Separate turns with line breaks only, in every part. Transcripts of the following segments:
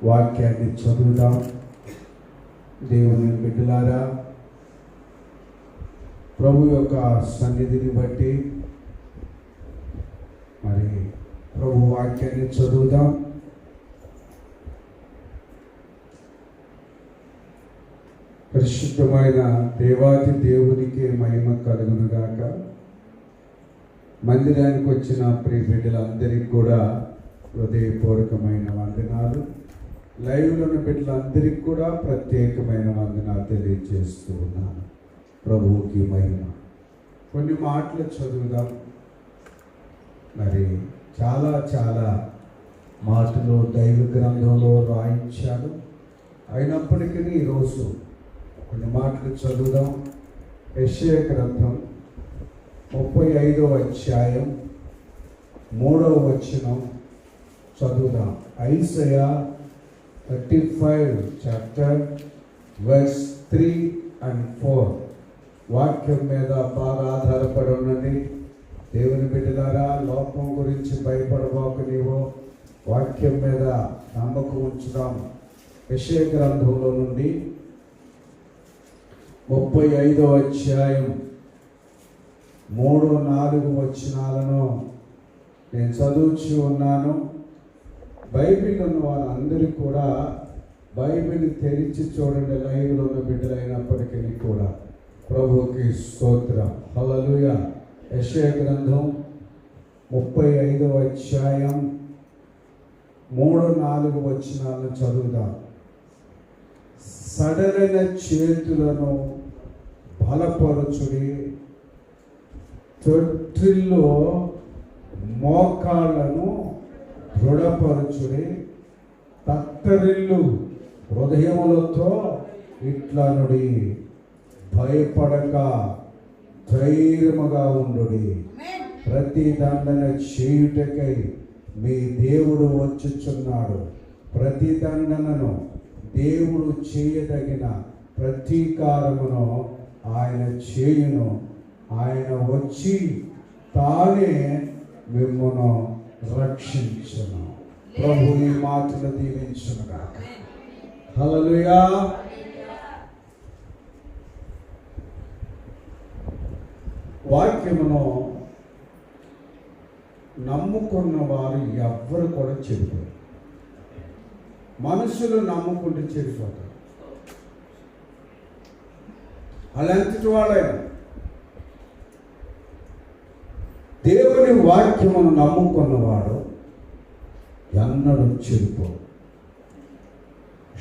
వాక్యాన్ని చదువుదాం. దేవుని బిడ్డలారా, ప్రభు యొక్క సన్నిధిని బట్టి మరి ప్రభు వాక్యాన్ని చదువుదాం. పరిశుద్ధమైన దేవాది దేవునికి మహిమ కలుగునుగాక. మందిరానికి వచ్చిన ప్రియ బిడ్డలందరికీ కూడా హృదయపూర్వకమైన వందనాలు. లైవ్లో ఉన్న బిడ్డలందరికీ కూడా ప్రత్యేకమైన వందనాలు తెలియజేస్తూ ఉన్నాను. ప్రభువుకి మహిమ. కొన్ని మాటలు చదువుదాం. మరి చాలా చాలా మాటలు దైవ గ్రంథంలో రాయించాను. అయినప్పటికీ ఈరోజు కొన్ని మాటలు చదువుదాం. యెషయా గ్రంథం 35వ అధ్యాయం 3వ వచనం చదువుదాం. ఐసయా 35 చాప్టర్ వర్స్ 3 and 4 వాక్యం మీద బాగా ఆధారపడి ఉన్నది. దేవుని బిడ్డలారా, లోకం గురించి భయపడబోకు. నీవు వాక్యం మీద నమ్మకం ఉంచుదాం. యెషయా గ్రంథంలో నుండి 35వ అధ్యాయం 3-4 వచనాలను నేను చదువుతూ ఉన్నాను. బైబిల్ ఉన్న వారందరూ కూడా బైబిల్ తెరిచి చూడండి. లైవ్లో ఉన్న బిడ్డలైనప్పటికీ కూడా ప్రభువుకి స్తోత్రం. హల్లెలూయా. యెషయా గ్రంథం 35వ అధ్యాయం 3-4 వచనాలను చదువుదాం. సడలైన చేతులను బలపరచుడి, తొట్టిల్లో మోకాళ్ళను దృఢపరచుడి, తత్తరిల్లు హృదయములతో ఇట్లనుడి, భయపడక ధైర్యముగా ఉండుడి. ప్రతి దండన చేయుటకై మీ దేవుడు వచ్చుచున్నాడు. ప్రతి దండనను దేవుడు చేయదగిన ప్రతీకారమును ఆయన చేయును. ఆయన వచ్చి తానే మిమ్మును రక్షించును. ప్రభు ఈ మాటలు దీవించునుగాక. హల్లెలూయా. వాక్యమును నమ్ముకున్న వారు ఎవ్వరు కూడా చెడిపోరు. మనుషులు నమ్ముకుంటే చెడిపోతారు. అలాంటి వాళ్ళైనా దేవుని వాక్యమును నమ్ముకున్నవాడు ఎన్నడూ చెడిపోడు.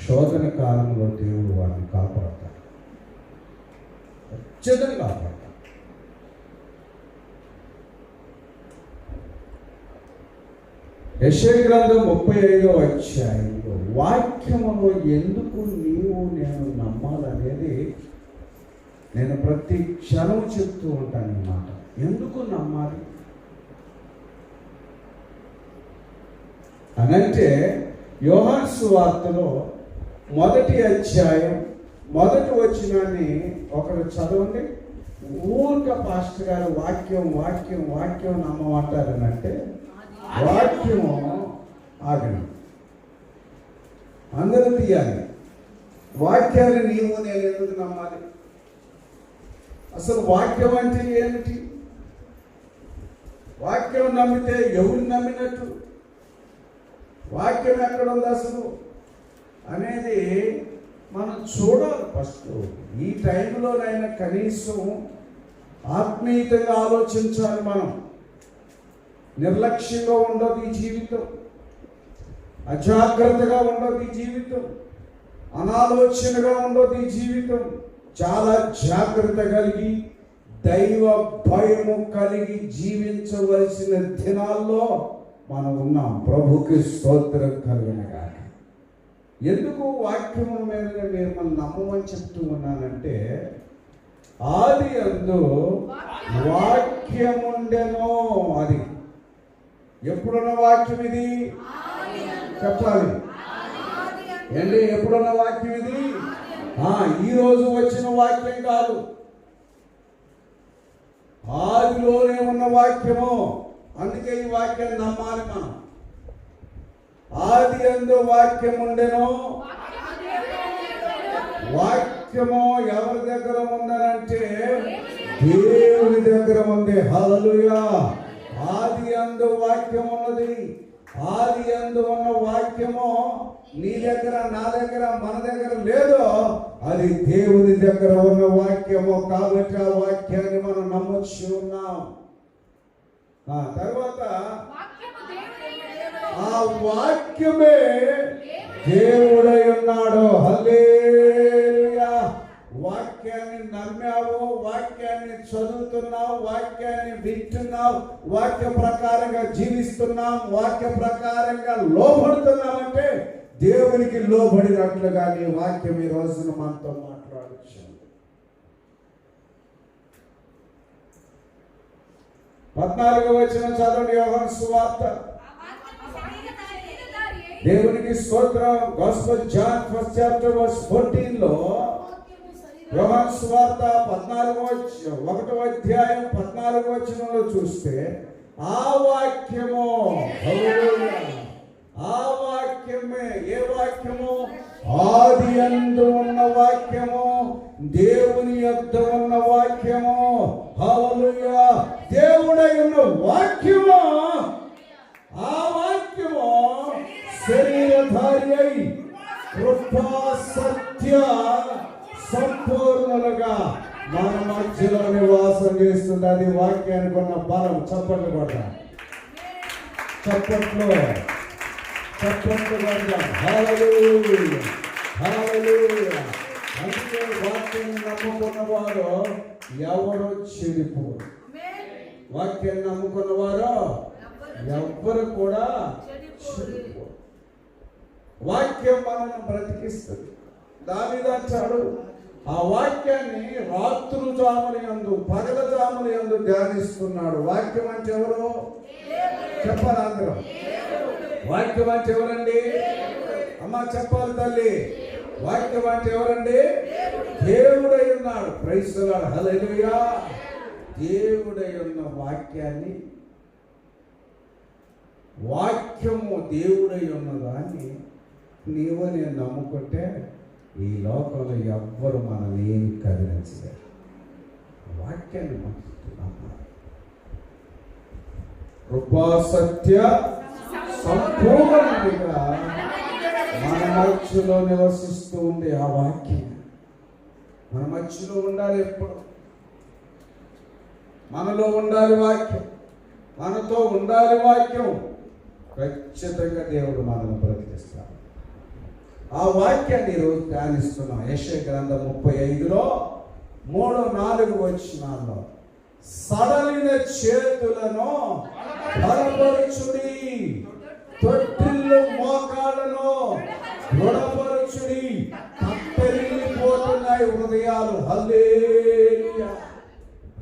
శోధన కాలంలో దేవుడు వారిని కాపాడతాడు, ఖచ్చితంగా కాపాడతాడు. యెషయా గ్రంథం 35వ అధ్యాయంలో వాక్యమును ఎందుకు నీవు నేను నమ్మాలనేది నేను ప్రతి క్షణం చెప్తూ ఉంటాను. అన్నమాట, ఎందుకు నమ్మాలి అనంటే, యోహాను సువార్తలో 1వ అధ్యాయం 1వ వచనాన్ని ఒకరు చదవండి. ఊరిక పాస్టర్ గారు వాక్యం వాక్యం వాక్యం నమ్మమంటారనంటే వాక్యము ఆగను, అందరూ తీయాలి. వాక్యాన్ని నీవు నేను ఎందుకు నమ్మాలి? అసలు వాక్యం అంటే ఏమిటి? వాక్యం నమ్మితే ఎవరు నమ్మినట్టు? వాక్యం ఎక్కడ ఉంది అసలు అనేది మనం చూడాలి. ఫస్ట్ ఈ టైంలోనైనా కనీసం ఆత్మీయతగా ఆలోచించాలి. మనం నిర్లక్ష్యంగా ఉండదు ఈ జీవితం, అజాగ్రత్తగా ఉండదు ఈ జీవితం, అనాలోచనగా ఉండదు ఈ జీవితం. చాలా జాగ్రత్త కలిగి దైవ భయము కలిగి జీవించవలసిన దినాల్లో మనం ఉన్నాం. ప్రభుకి స్తోత్రం కలుగునుగాక. ఎందుకు వాక్యము మీద మిమ్మల్ని నమ్మమని చెప్తూ ఉన్నానంటే, ఆది అందు వాక్యముండెనో. అది ఎప్పుడున్న వాక్యం ఇది? చెప్పాలి ఏంటి? ఎప్పుడున్న వాక్యం ఇది? ఈరోజు వచ్చిన వాక్యం కాదు, ఆదిలోనే ఉన్న వాక్యము. అందుకే ఈ వాక్యాన్ని నమ్మాలి మనం. ఆదియందు వాక్యం ఉండెను. వాక్యము ఎవరి దగ్గర ఉందనంటే దేవుని దగ్గర ఉంది. హల్లెలూయా. ఆదియందు వాక్యం ఉన్నది. ఆదియందు ఉన్న వాక్యము నీ దగ్గర, నా దగ్గర, మన దగ్గర లేదు. అది దేవుని దగ్గర ఉన్న వాక్యము. కాబట్టి ఆ వాక్యాన్ని మనం నమ్మొచ్చు ఉన్నాం. తర్వాత ఆ వాక్యమే దేవుడై ఉన్నాడు. హల్లెలూయా. వాక్యాన్ని నమ్మావు, వాక్యాన్ని చదువుతున్నావు, వాక్యాన్ని వింటున్నావు, వాక్య ప్రకారంగా జీవిస్తున్నాం, వాక్య ప్రకారంగా లోబడుతున్నామంటే దేవునికి లోబడినట్లుగా నీ వాక్యం ఈ రోజున మనతో మాట్లాడచ్చు. 14వ వచనం చదవండి. యోహాను సువార్త. దేవునికి స్తోత్రం. Gospel John 1st chapter verse 14 లో యోహాను సువార్త 1వ అధ్యాయం 14వ వచనంలో చూస్తే ఆ వాక్యము, ఆ వాక్యమే. ఏ వాక్యము? ఆదియందు ఉన్న వాక్యము, దేవుని యొద్ద ఉన్న వాక్యము. హల్లెలూయా. దేవుడై ఉన్న వాక్యము. ఆ వాక్యము శరీరధారి అయి కృపా సత్య సంపూర్ణులుగా మన మధ్యలో నివాసం చేస్తుంది. అది వాక్యానికి ఉన్న బలం. చప్పట్లు కొడదాం. చప్పట్లు కొడదాం. హల్లెలూయా. హల్లెలూయా. అందుకే వాక్యాన్ని నమ్ముకున్నవారు ఎవరు చెడిపోరు. వాక్యాన్ని నమ్ముకున్నవారు ఎవ్వరు కూడా చెడిపోరు. వాక్యం మనల్ని బ్రతికిస్తుంది. దావీదు అంటాడు, ఆ వాక్యాన్ని రాత్రు జాముల యందు, పగల జాముల యందు ధ్యానిస్తున్నాడు. వాక్యం అంటే ఎవరు? చెప్పాలి అందరూ. వాక్యం అంటే ఎవరండి? అమ్మ చెప్పాలి తల్లి. వాక్యం అంటే ఎవరండి? దేవుడై ఉన్నాడు. Praise the Lord. హల్లెలూయా. దేవుడై ఉన్న వాక్యాన్ని, వాక్యము దేవుడై ఉన్నదాన్ని నీవు నేను నమ్ముకుంటే ఈ లోకంలో ఎవ్వరు మనల్ని ఏమి కదిలించలేరు. వాక్యాన్ని నమ్మాలి. కృపా సత్య సంపూర్ణంగా మన మధ్యలో నివసిస్తూ ఉంది ఆ వాక్యం. మన మధ్యలో ఉండాలి. ఎప్పుడు మనలో ఉండాలి వాక్యం. మనతో ఉండాలి వాక్యం. ఖచ్చితంగా దేవుడు మనల్ని బ్రతికిస్తాడు. ఆ వాక్యాన్ని ఈరోజు ధ్యానిస్తున్నాం. యెషయా గ్రంథం 35లో 3-4 వచనాల్లో సడలిన చేతులను బలపరచుడి, తొట్టిల్లు మోకాళ్ళను దృఢపరచుడి. తత్తరిల్లిపోతున్నాయి హృదయాలు. హల్లెలూయా.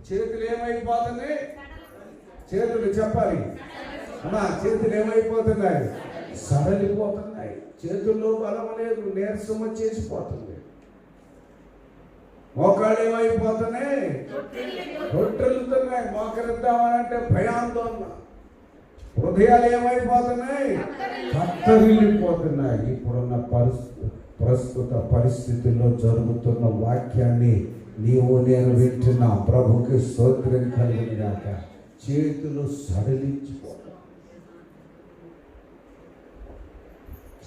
చేతులు ఏమైపోతున్నాయి? చేతులు చెప్పాలి అమ్మా. చేతులు ఏమైపోతున్నాయి? సడలిపోతున్నాయి. చేతుల్లో బలం లేదు, నీరసం వచ్చేసిపోతుంది. మోకాళ్ళు ఏమైపోతున్నాయి? రొట్టెలుతున్నాయి. మోకరిద్దామనంటే భయాందోళన. హృదయాలు ఏమైపోతున్నాయి? కత్తరిల్లిపోతున్నాయి. ఇప్పుడున్న ప్రస్తుత పరిస్థితుల్లో జరుగుతున్న వాక్యాన్ని నీవు నేను వింటున్నా. ప్రభుకి స్తోత్రం కలిగినాక చేతులు సడలించిపోతాయి.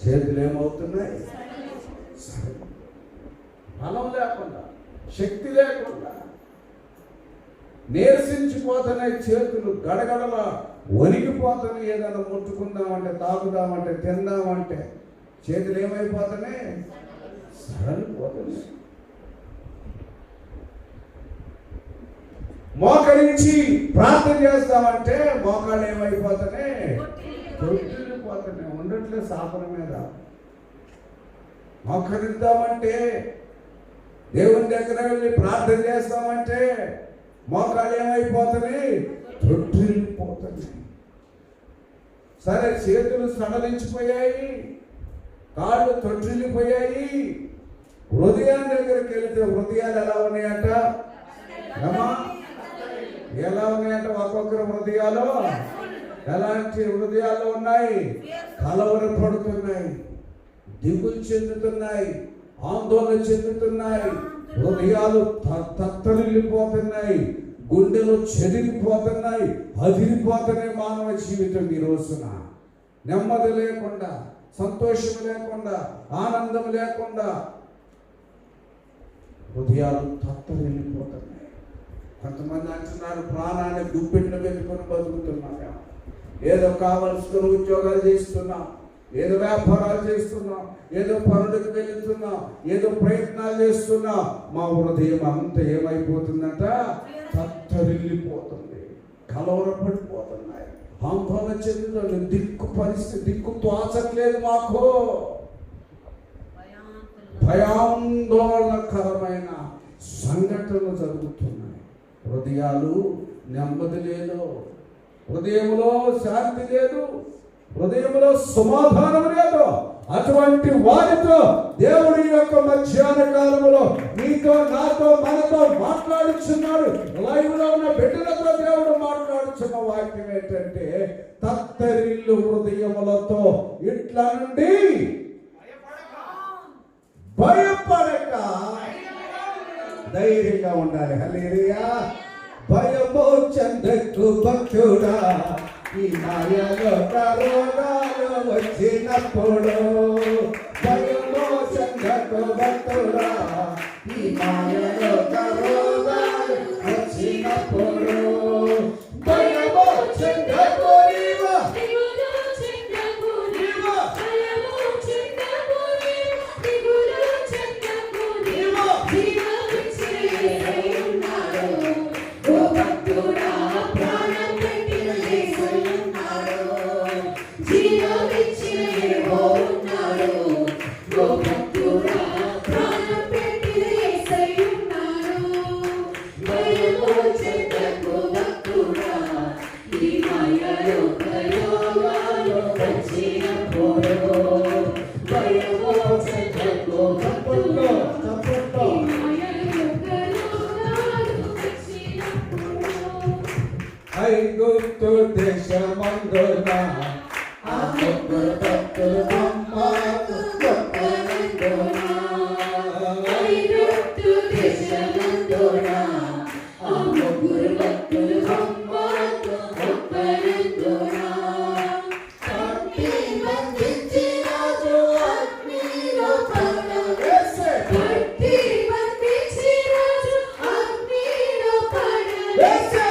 చేతులు ఏమవుతున్నాయి? బలం లేకుండా, శక్తి లేకుండా నీరసించిపోతున్నాయి. చేతులు గడగడలా వణికిపోతున్నాయి. ఏదైనా ముట్టుకుందామంటే, తాగుదామంటే, తిందామంటే చేతులు ఏమైపోతున్నాయి? సడలిపోతున్నాయి. మోకరించి ప్రార్థన చేస్తామంటే మోకాళ్ళు ఏమైపోతున్నాయి? తొట్టిల్లిపోతున్నాయి. ఉండట్లేదు సాపన మీద. మోకరిద్దామంటే, దేవుని దగ్గర వెళ్ళి ప్రార్థన చేస్తామంటే మోకాళ్ళు ఏమైపోతున్నాయి? తొట్టిల్లిపోతున్నాయి. సరే, చేతులు సడలించిపోయాయి, కాళ్ళు తొట్టిల్లిపోయాయి. హృదయం దగ్గరికి వెళితే హృదయాలు ఎలా ఉన్నాయంట? ఎలా ఉన్నాయంట? ఒక్కొక్కరు హృదయాలు ఎలాంటి హృదయాలు ఉన్నాయి? కలవరపడుతున్నాయి, దిగులు చెందుతున్నాయి, ఆందోళన చెందుతున్నాయి, హృదయాలు తత్తరిల్లిపోతున్నాయి, గుండెలు చెదిరిపోతున్నాయి, అదిరిపోతున్నాయి. మానవ జీవితం ఈ రోజున నెమ్మది లేకుండా, సంతోషం లేకుండా, ఆనందం లేకుండా హృదయాలు తత్తరిల్లిపోతున్నాయి. కొంతమంది అంటున్నారు, ప్రాణాన్ని గుప్పెట్లు పెట్టుకొని బతుకుతున్నాం, ఏదో కావలసిన ఉద్యోగాలు చేస్తున్నాం, ఏదో వ్యాపారాలు చేస్తున్నాం, ఏదో పనులకు వెళుతున్నాం, ఏదో ప్రయత్నాలు చేస్తున్నాం. మా హృదయం అంతా ఏమైపోతుందంట? తత్తరిల్లిపోతుంది, కలవరపడిపోతున్నాయి, ఆందోళన చెందుతుంది, దిక్కు పరిస్థితి, దిక్కు తోచట్లేదు. మాకు భయాందోళనకరమైన సంఘటనలు జరుగుతున్నాయి. హృదయాలు నెమ్మది లేదు, హృదయంలో శాంతి లేదు, హృదయంలో సమాధానం లేదు. అటువంటి వారితో దేవుడి యొక్క మధ్యాహ్న కాలంలో నీతో, నాతో, మనతో మాట్లాడుచున్నాడు. లైవ్ లో ఉన్న బిడ్డలతో దేవుడు మాట్లాడుచున్న వాక్యం ఏంటంటే, తత్తరిల్లు హృదయములతో ఇట్లా నుండి భయపడక ధైర్యంగా ఉండాలి. హల్లెలూయా. భయమో చెందకు భక్తుడా, ఈ మాయలో రోగాలు వచ్చినప్పుడు. భయమో చెందకు భక్తుడా, ఈ మాయలో రోగాలు వచ్చినప్పుడు. భయమో చెందకు నీవా, ఐగుప్తు దేశమందున ఆ ముగ్గురు భక్తులు అమ్మకు గొప్పనందున. ఐగుప్తు దేశమందున ఆ ముగ్గురు భక్తులు అమ్మకు గొప్పనందున. పట్టి బంధించి రాజు అగ్నిలో పడవేసే, పట్టి బంధించి రాజు అగ్నిలో పడవేసే.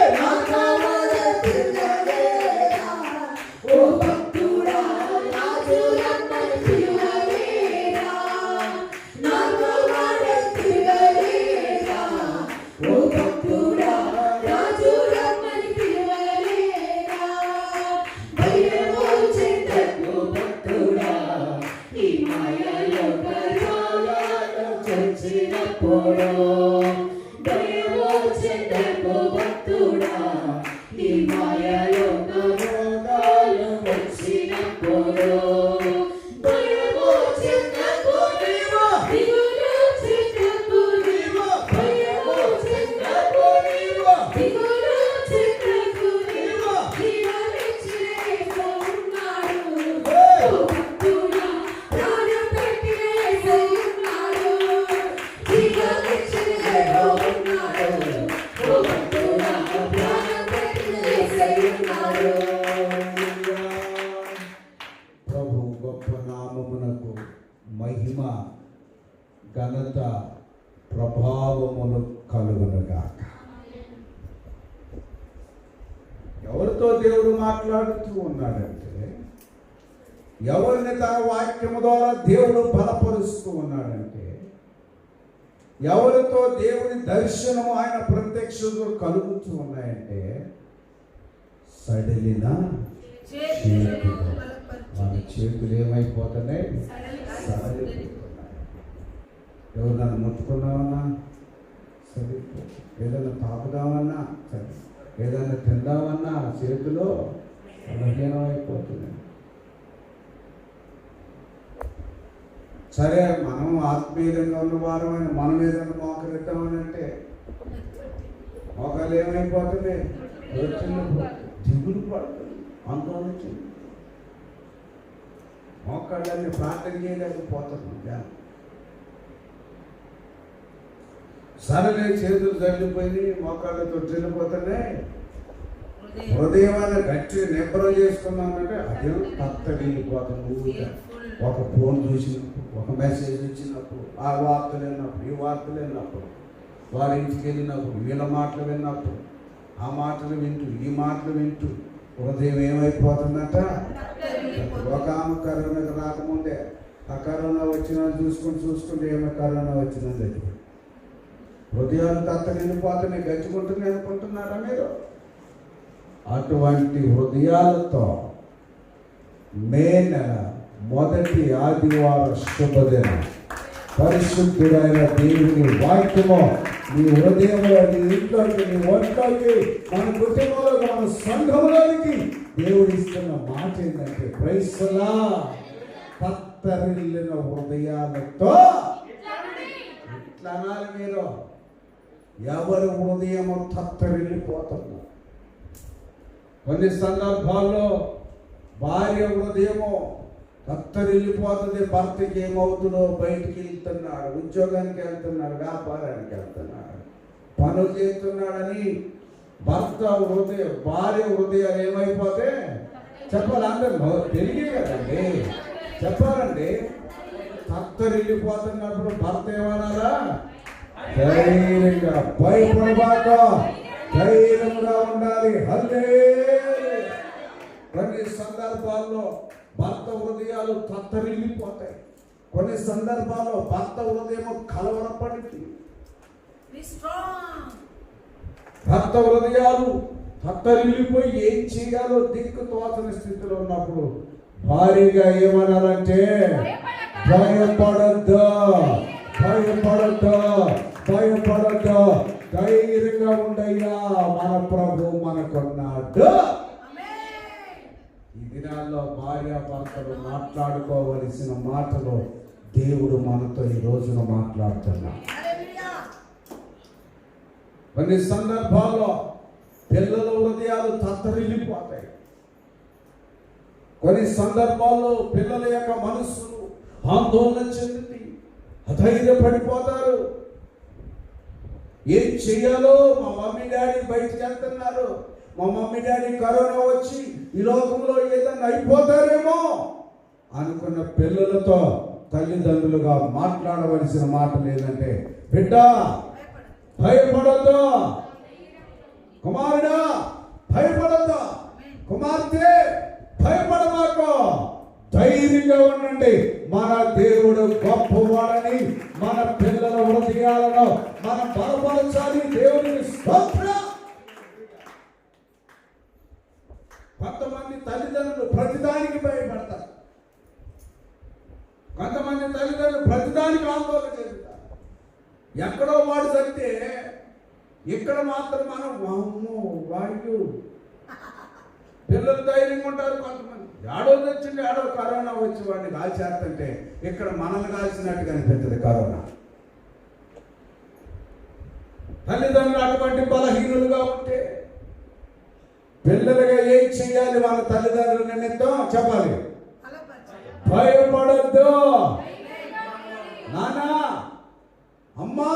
ప్రభు గొప్ప నామమునకు మహిమ, ఘనత, ప్రభావములు కలుగునుగాక. ఎవరితో దేవుడు మాట్లాడుతూ ఉన్నాడంటే, ఎవరిని తన వాక్యము ద్వారా దేవుడు బలపరుస్తూ ఉన్నాడంటే, ఎవరితో దేవుని దర్శనము, ఆయన ప్రత్యక్షతలు కలుగుతూ ఉన్నాయంటే, సడలిన చేతులు. మన చేతులు ఏమైపోతున్నాయి? సడలిపోతున్నాయి. ఎవరు నన్ను ముట్టుకున్నామన్నా సరిపోతుంది, ఏదైనా తాపుదామన్నా సరే, ఏదైనా తిందామన్నా చేతిలో బలహీనం అయిపోతుంది. సరే, మనం ఆత్మీయంగా ఉన్న వారమని మనం ఏదైనా మోకరిద్దామని అంటే మోకాలు ఏమైపోతుంది? దిగులు పడుతుంది. ఆందోళన వచ్చింది. మోకాళ్ళని ప్రార్థన చేయలేకపోతున్నాం జనం. సరలే చేతులు తల్లిపోయి మోకాళ్ళతో చెల్లిపోతున్నాయి. హృదయమైన గట్టి నిబ్బరం చేసుకున్నామంటే అదే తత్తగిలిపోతుంది. ఒక ఫోన్ చూసినప్పుడు, ఒక మెసేజ్ వచ్చినప్పుడు, ఆ వార్తలు విన్నప్పుడు, ఈ వార్తలు విన్నప్పుడు, వారి ఇంటికి వెళ్ళినప్పుడు, వీళ్ళ మాటలు విన్నప్పుడు, ఆ మాటలు వింటూ, ఈ మాటలు వింటూ హృదయం ఏమైపోతుందంట. ఒక ఆమె కరోనాకి రాకముందే ఆ కరోనా వచ్చినా చూసుకుంటే ఏమో కరోనా వచ్చిందని తెలియదు. హృదయాలు తత్తగిలిపోతున్నాయి, గచ్చుకుంటున్నాయి అనుకుంటున్నారా మీరు? అటువంటి హృదయాలతో మే నెల మొదటి ఆదివారం శుభదినం పరిశుద్ధుడైన దేవుని వాక్యము నీ హృదయంలో, నీ ఇంట్లోకి, నీ ఒంట్లోకి, మన కుటుంబంలోకి, మన సంఘంలోనికి దేవుడు ఇస్తున్న మాట ఏంటంటే క్రైస్తలా తత్తరిల్లిన హృదయాలతో ఇట్లా అనాలి మీరు. ఎవరి హృదయము తత్తరిల్లిపోతుందో. కొన్ని సందర్భాల్లో భార్య హృదయము తత్తరిల్లిపోతుంది. భర్తకి ఏమవుతుందో బయటికి వెళ్తున్నాడు, ఉద్యోగానికి వెళ్తున్నాడు, వ్యాపారానికి వెళ్తున్నాడు, పనులు చేస్తున్నాడని భార్య హృదయాలు ఏమైపోతే చెప్పాలి. అందరూ తెలియదు కదండి, చెప్పాలండి. తత్తరిల్లిపోతున్నప్పుడు భర్త ఏమన్నారా? ధైర్యంగా, భయపడబాక, ధైర్యంగా ఉండాలి. కొన్ని సందర్భాల్లో భర్త హృదయాలు తత్తరిల్లిపోతాయి. కొన్ని సందర్భాల్లో భర్త హృదయం కలవరపడింది. భర్త హృదయాలు తత్తరిల్లిపోయి ఏం చేయాలో దిక్కు తోచని స్థితిలో ఉన్నప్పుడు భారీగా ఏమన్నారంటే భయపడద్దు, భయపడద్దు, భయపడద్దు, ధైర్యంగా ఉండయ్యా, మన ప్రభు మనకున్నాడు. ఈ దినాల్లో భార్యాభర్తలు మాట్లాడుకోవలసిన మాటలు దేవుడు మనతో ఈ రోజున మాట్లాడుతున్నాడు. కొన్ని సందర్భాల్లో పిల్లల హృదయాలు తత్తరిల్లిపోతాయి. కొన్ని సందర్భాల్లో పిల్లల యొక్క మనస్సులు ఆందోళన చెంది అధైర్యపడిపోతారు. ఏం చెయ్యాలో, మా మమ్మీ డాడీ బయటికి వెళ్తున్నారు, మా మమ్మీ డాడీ కరోనా వచ్చి ఈ లోకంలో ఏదన్నా అయిపోతారేమో అనుకున్న పిల్లలతో తల్లిదండ్రులుగా మాట్లాడవలసిన మాట లేదంటే, బిడ్డ భయపడద్దు, కుమారుడా భయపడద్దు, కుమార్తె భయపడమాకు, ధైర్యంగా ఉండండి. మన దేవుడు గొప్పవాడని మన పిల్లల హృదయాలను మనం బలపరచాలి. దేవుడికి స్తోత్రం. కొంతమంది తల్లిదండ్రులు ప్రతిదానికి భయపడతారు, కొంతమంది తల్లిదండ్రులు ప్రతిదానికి ఆందోళన చెందుతారు. ఎక్కడో వాడు చదివితే ఇక్కడ మాత్రం మనం వాడు పిల్లలు ధైర్యంగా ఉంటారు. కొంతమంది ఏడో వచ్చింది, ఏడో కరోనా వచ్చి వాడిని కాల్చేస్తుంటే ఇక్కడ మనల్ని కాల్చినట్టుగా అనిపిస్తుంది కరోనా. తల్లిదండ్రులు అటువంటి బలహీనులుగా ఉంటే పిల్లలుగా ఏం చేయాలి? వాళ్ళ తల్లిదండ్రుల నిమిత్తం చెప్పాలి, భయపడద్దు నానా, అమ్మా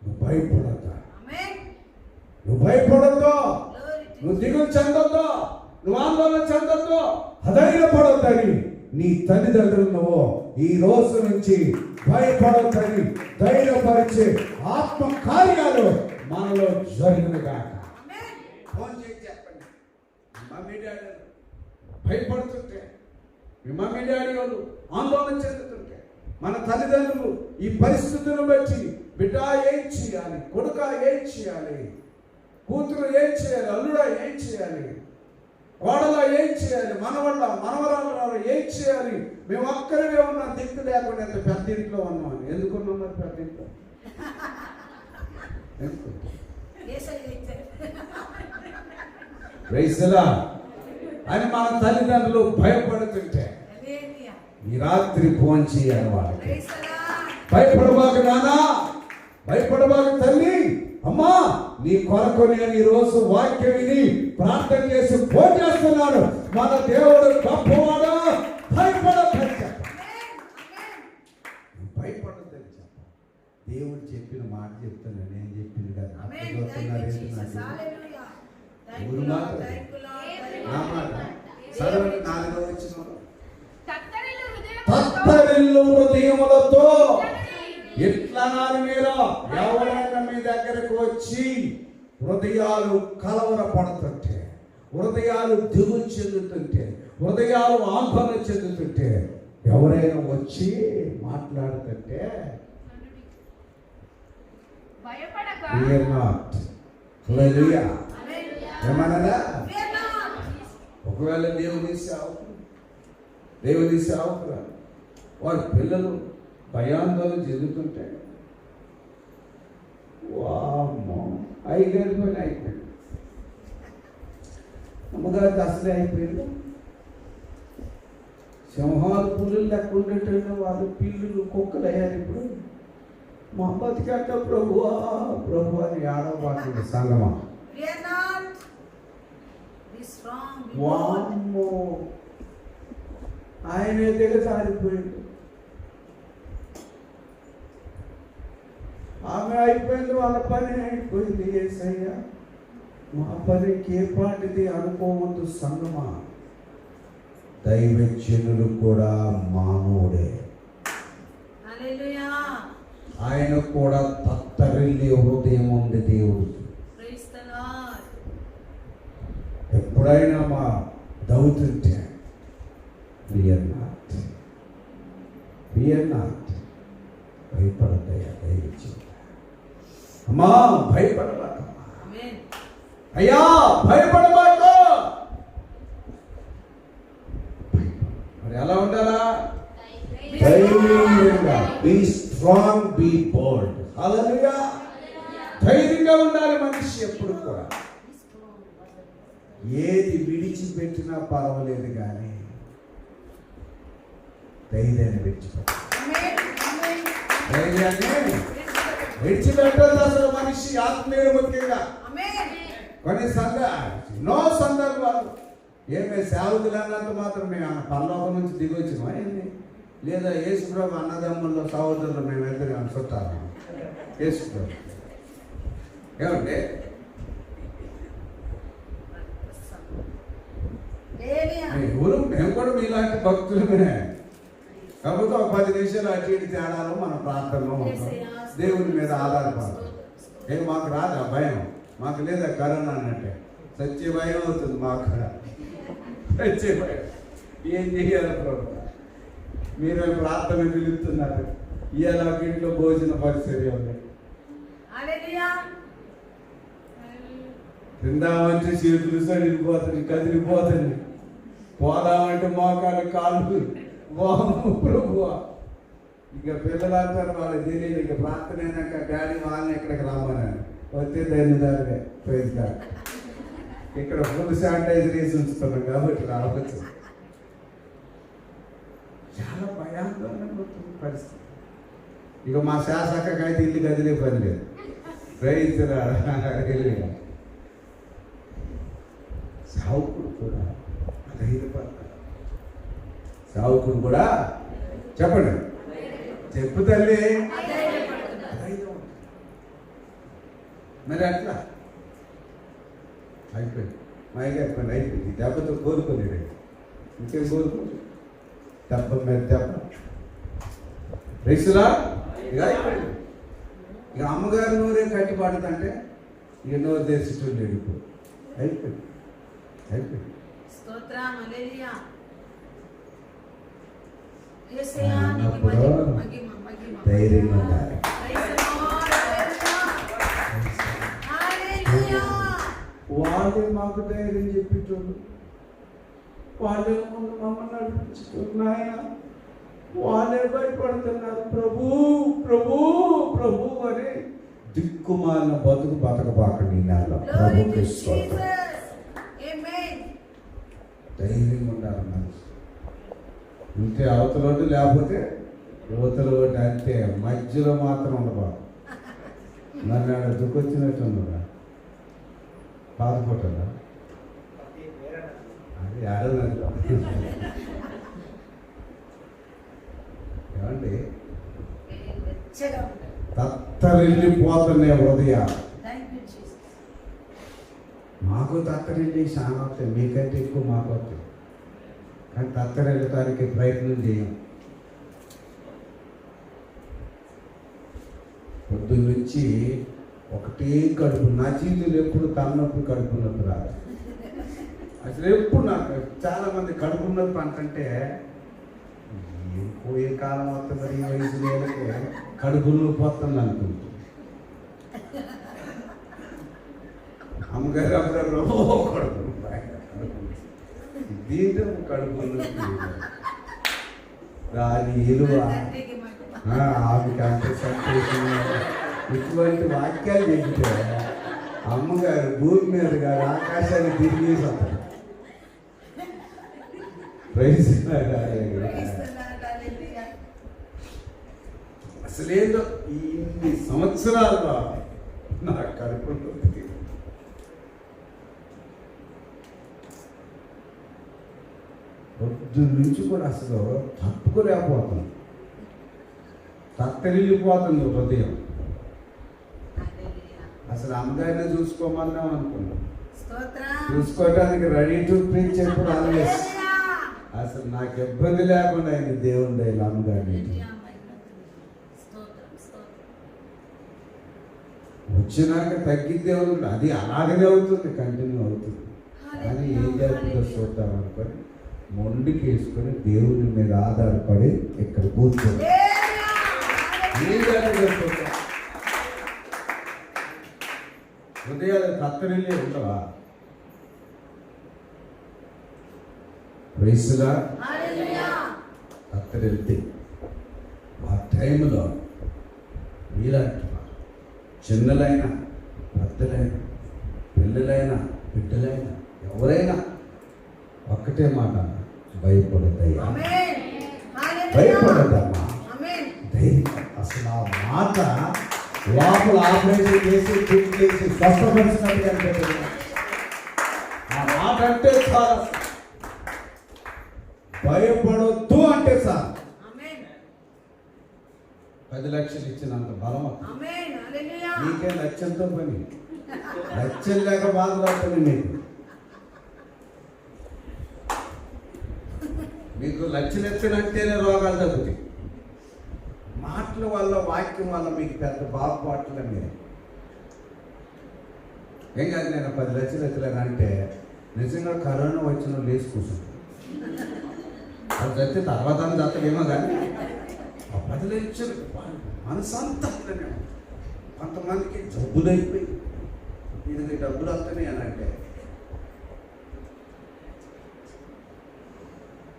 నువ్వు భయపడద్దు, నువ్వు భయపడద్దు, నువ్వు దిగులు చెందొద్దు, నువ్వు ఆందోళన చెందొద్దు, అధైర్యపడొద్దని నీ తల్లిదండ్రులు నువ్వు ఈ రోజు నుంచి భయపడొద్దని ధైర్యపరిచే ఆత్మ కార్యాలు మనలో జరిగినగా. ఫోన్ చేసి చెప్పండి, మమ్మీ డాడీ భయపడుతుంటే, మీ మమ్మీ డాడీ వాళ్ళు ఆందోళన చెందుతుంటే, మన తల్లిదండ్రులు ఈ పరిస్థితులను బట్టి బిడ్డ ఏం చేయాలి, కొడుక ఏం చేయాలి, కూతురు ఏం చేయాలి, అల్లుడా ఏం చేయాలి, కోడలా ఏం చేయాలి, మనవరాలు ఏం చేయాలి, మేము ఒక్కరివే ఉన్నాం, దిక్కు లేకుండా ఎంత పెద్ద ఇంట్లో ఉన్నాం. ఎందుకున్నాం మరి పెద్ద ఇంట్లో? అని మన తల్లిదండ్రులు భయపడుతుంటే ఈ రాత్రి ఫోన్ చేయాలి వాళ్ళకి, భయపడబాక నానా, భయపడబాక తల్లి, అమ్మా నీ కొరకు నేను ఈరోజు వాక్యం విని ప్రార్థన చేసి ఫోన్ చేస్తున్నాను. మన దేవుడు గొప్పవాడు, భయపడద్దని చెప్ప, భయపడద్దని చెప్ప. దేవుడు చెప్పిన మాట చెప్తున్నా, నేను చెప్పింది కదా. ఊరు మాట నా మాట చదవండి. 4వ వచనం, తత్తరిల్లు హృదయములతో ఎట్లా నాని మీరు ఎవరైనా మీ దగ్గరకు వచ్చి హృదయాలు కలవరపడుతుంటే, హృదయాలు దిగులు చెందుతుంటే, హృదయాలు ఆందోళన చెందుతుంటే, ఎవరైనా వచ్చి మాట్లాడుతుంటే ఏమన్నా ఒకవేళ దేవుని సేవకులు వారి పిల్లలు భయాందోళన చెందుతుంటే, వామ్మో 5 ఏళ్ళ పని అయిపోయింది, అమ్మగారికి అసలే అయిపోయింది. సింహాలు పులులు లెక్క ఉండేటట్టు వాళ్ళు పిల్లులు కుక్కలు అయ్యారు. ఇప్పుడు మా బతికాక ప్రభువా ప్రభు అని ఆడవాళ్ళు సంగమా. వామ్మో ఆయన దిగజారిపోయింది. ఆమె అయిపోయింది, వాళ్ళ పని అయిపోయింది. యేసయ్య మా పని కేపాటిది అనుకోవద్దు సంగమా. దైవజనులు కూడా మానవుడే, ఆయన కూడా తత్తరిల్లి హృదయం ఉంది దేవుడు. ఎప్పుడైనా మా దౌతుంటే భయపడద్దయ్యా దైవజనుడు. అమ్మా భయపడబాక, అయ్యా భయపడబాక. మరి ఎలా ఉండాలా? ధైర్యంగా, బీ స్ట్రాంగ్, బీ బోల్డ్. హల్లెలూయా. ధైర్యంగా ఉండాలి మనిషి ఎప్పుడు కూడా. ఏది విడిచిపెట్టినా పర్వాలేదు కానీ ధైర్యాన్ని ధైర్యాన్ని విడిచిపెట్టదు అసలు మనిషి. ఆత్మీయుడు ముఖ్యంగా కొన్ని ఎన్నో సందర్భాలు ఏమే సేవకులు అన్నంత మాత్రం మేము పరలోకం నుంచి దిగి వచ్చినామా ఏంది? లేదా యేసుప్రభు అన్నదమ్ముల్లో సహోదరులు మేమిద్దరు చుట్టాలి. యేసుప్రభు ఏమంటే ఊరు మేము కూడా మీలాంటి భక్తులమే. కాకపోతే ఒక 10 నిమిషాలు అటు ఇటు తేడాలో మన ప్రార్థనలో ఉంటాం, దేవుని మీద ఆధారపడతాం. మాకు రాదా భయం? మాకు లేదా కరోనా అన్నట్టే సత్య భయం అవుతుంది మాకు. సత్య భయం ఏం చేయాలి ప్రభు? మీరు ప్రార్థన పిలుస్తున్నారు. ఇవాళ ఒక ఇంట్లో భోజన పరిస్థితి ఉంది. తిందామంటే చేతులు సడిపోతుంది, కదిలిపోతుంది. పోదామంటే మోకాలు కాళ్ళు వాము ప్రభువా. ఇక పిల్లలు అంటారు వాళ్ళకి తెలియదు. ఇక ప్రార్థన అయినాక డాడీ వాళ్ళని ఎక్కడికి రామన్నాను వస్తే ధన్యదారుగా ప్రైజ్గా. ఇక్కడ ఫుల్ శానిటైజర్ వేసి ఉంచుతున్నాం కాబట్టి రావచ్చు. చాలా భయాందోళన పరిస్థితి. ఇక మా శాసకైతే ఇల్లు కదిలే పని లేదు. రైతురా సావుకుడు కూడా ధైర్యపడతాడు. సావుకుడు కూడా చెప్పండి, చెప్పు తల్లి. మరి అట్లా అయిపోయింది. మా అయ్య పని అయిపోయింది. దెబ్బతో కోరుకోలేడు. ఇంకేం కోరుకోలేదు. దెబ్బ మీద దెబ్బ రైసులా ఇక అయిపోయింది. ఇక అమ్మగారు నోరే కట్టి పడుతుంటే ఇక నోరు తెరిచేటోళ్ళు లేడు. ఇప్పుడు అయిపోయింది. అయిపోయింది. ధైర్యంగా ఉండాలి. వాళ్ళే మాకు ధైర్యం చెప్పించోళ్ళు, వాళ్ళే ముందు మమ్మల్ని నడిపించుకోండి నాయన. వాళ్ళే భయపడుతున్నారు ప్రభు ప్రభు ప్రభు అని. దిక్కుమాలిన బతుకు బతకబాకండి. ధైర్యంగా ఉండాలి మనిషి. ఉంటే అవతలోటి లేకపోతే యువతలోటి, అంతే. మధ్యలో మాత్రం ఉండబాకు. నన్ను దుఃఖొచ్చినట్టు ఉండదా బాధపడ్డా అది ఆడలేదు. ఏమండి తత్తరిల్లిపోతున్నాయి హృదయాలు. మాకు తత్తరిల్లి చాలా వస్తాయి, మీకంటే ఎక్కువ మాకు వస్తాయి. కానీ తత్తరిల్లటానికి ప్రయత్నం చేయం. పొద్దు నుంచి ఒకటే కడుపు, నా జీవితంలో ఎప్పుడు తలనొప్పి కడుపు నొప్పి రాదు. అసలు ఎప్పుడు నాకు చాలా మంది కడుపు నొప్పి అంటుంటే పోయే కాలం వస్తుంది, ఈ వయసు లేదకే కడుపు నొప్పి వస్తుంది అనుకుంటుంది. అమ్మగారు అప్పుడు కడుపు దీంట్లో కడుపు నొప్పి దాని విలువ ఆమెకి అంత సంతోషం. ఇటువంటి వాక్యాలు చెబితే అమ్మగారు భూమి మీదుగా ఆకాశాన్ని తిరిగేసి వస్తారు. అసలేదో ఇన్ని సంవత్సరాలుగా నా కడుపు పొద్దు నుంచి కూడా అసలు తట్టుకోలేకపోతున్నాం. తత్తరిల్లిపోతుంది హృదయం. అసలు అమ్మగారిని చూసుకోమన్నాం అనుకున్నాం, చూసుకోవడానికి రెడీ టు ప్రీచ్ ఎప్పుడు ఆల్వేస్. అసలు నాకు ఇబ్బంది లేకుండా అయింది దేవుని దయల అమ్మగారిని. వచ్చినాక తగ్గిద్దే ఉంది, అది అలాగనే అవుతుంది, కంటిన్యూ అవుతుంది. కానీ ఏం జరుగుతుందో చూద్దాం అనుకొని మొండికి వేసుకొని దేవుని మీద ఆధారపడి ఇక్కడ కూర్చొని హృదయాలు తత్తరిల్లే ఉండవా? వయసులా తత్తరిల్తే ఆ టైంలో మీరంట చిన్నలైనా పెద్దలైనా పిల్లలైనా బిడ్డలైనా ఎవరైనా ఒక్కటే మాట, భయపడద్దయ్యా, భయపడద్దమ్మా, ధైర్యం. అసలు ఆ మాట లోపల ఆపరేషన్ చేసి ట్రీట్ చేసి స్వస్థపరిచినట్టుగా అనిపిస్తుంది. ఆ మాట అంటే చాలు, భయపడొద్దు అంటే చాలు. 10 లక్షలు ఇచ్చినంత బలం. మీకే లక్ష్యంతో పని, లక్ష్యం లేక బాధపడుతుంది. మీకు లక్ష్యం ఎత్తినంటేనే రోగాలు తగ్గుతాయి. మాటల వల్ల, వాక్యం వల్ల మీకు పెద్ద బాగుపాట్లే. మీరు ఏం కాదు, నేను 10 లక్షలు ఎత్తలేనంటే నిజంగా కరోనా వచ్చిన లేచి కూర్చుంది. అది చస్తే తర్వాత చత్తలేమో కానీ ఆ 10 లక్షలు మనసంతా. కొంతమందికి జబ్బులైపోయి దీనికి డబ్బులు వస్తున్నాయి అని అంటే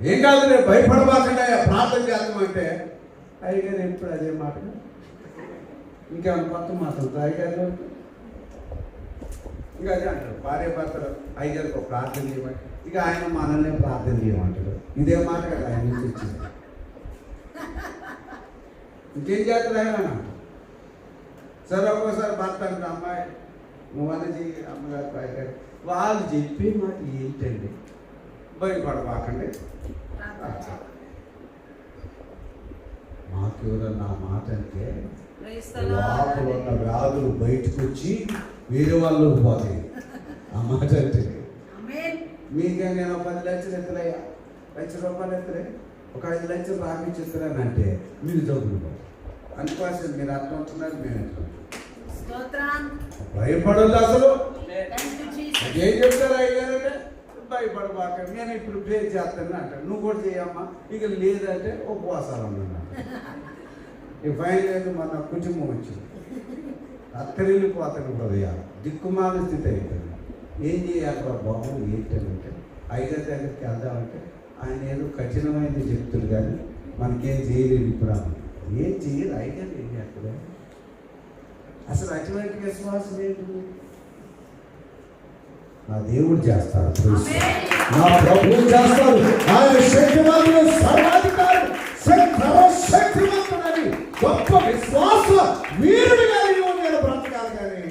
ఏం కాదు, రేపు భయపడబాకండి, ప్రార్థన చేద్దామంటే అయ్యగారు ఎప్పుడు అదే మాట. ఇంకేమైనా కొత్త మాట ఉంటుంది అయ్యగారు, ఇంకా అదే అంటారు. భార్య భర్తలు అయ్యగారికి ఒక ప్రార్థన చేయమంటే ఇక ఆయన మనల్ని ప్రార్థన చేయమంటాడు. ఇదే మాట కదా ఆయన నుంచి వచ్చింది. ఇంకేం చేస్తారు ఆయన? సరే ఒక్కోసారి భర్త అంటే అమ్మాయి నువ్వని చెయ్యి, అమ్మగారు అయ్యగారు వాళ్ళు చెప్పే మాట ఏంటండి, భయపడబాకండి. మాకు ఎవరన్నా మాట అంటే లోపల ఉన్న వ్యాధులు బయటకు వచ్చి వేరే వాళ్ళు పోతాయి. ఆ మాట అంటే మీకే నేను 10 లక్షలు ఎత్తులయ్యా, ₹1,00,000 ఎత్తులే, ఒక 5 లక్షలు రాపించేస్తున్నానంటే మీరు జబ్బులు పోతారు. అందుకోసం మీరు అర్థం అవుతున్నారు, మేము ఎట్లా భయపడద్దు. అసలు ఏం చెప్తారు అయ్యారంటే భయపడబాక, నేను ఇప్పుడు ప్రే చేస్తాను అంటాను. నువ్వు కూడా చేయమ్మా, ఇక లేదంటే ఉపవాసాలు ఉన్నాను. ఇక ఫైన్ లేదు, మన కుటుంబం వచ్చింది అత్తరిల్లిపోతాను హృదయాలు, దిక్కుమాల స్థితి అయిపోయింది. ఏం చేయాలి బాబు ఏంటంటే అయ్యగారి దగ్గరికి వెళ్దామంటే ఆయన ఏదో కఠినమైనది చెప్తారు కానీ మనకేం చేయలేదు. ఇప్పుడు ఏం చేయరు అయ్యగారు, ఏం చేస్తారు అసలు? అటువంటి విశ్వాసం ఏంటి? నా దేవుడు చేస్తాడు, నా ప్రభువు చేస్తాడు. ఆయన శక్తివంతుడు, సర్వాధికారి, సర్వశక్తివంతుడని గొప్ప విశ్వాసం వీరుడు కలిగి నేను బ్రతకాలి. కానీ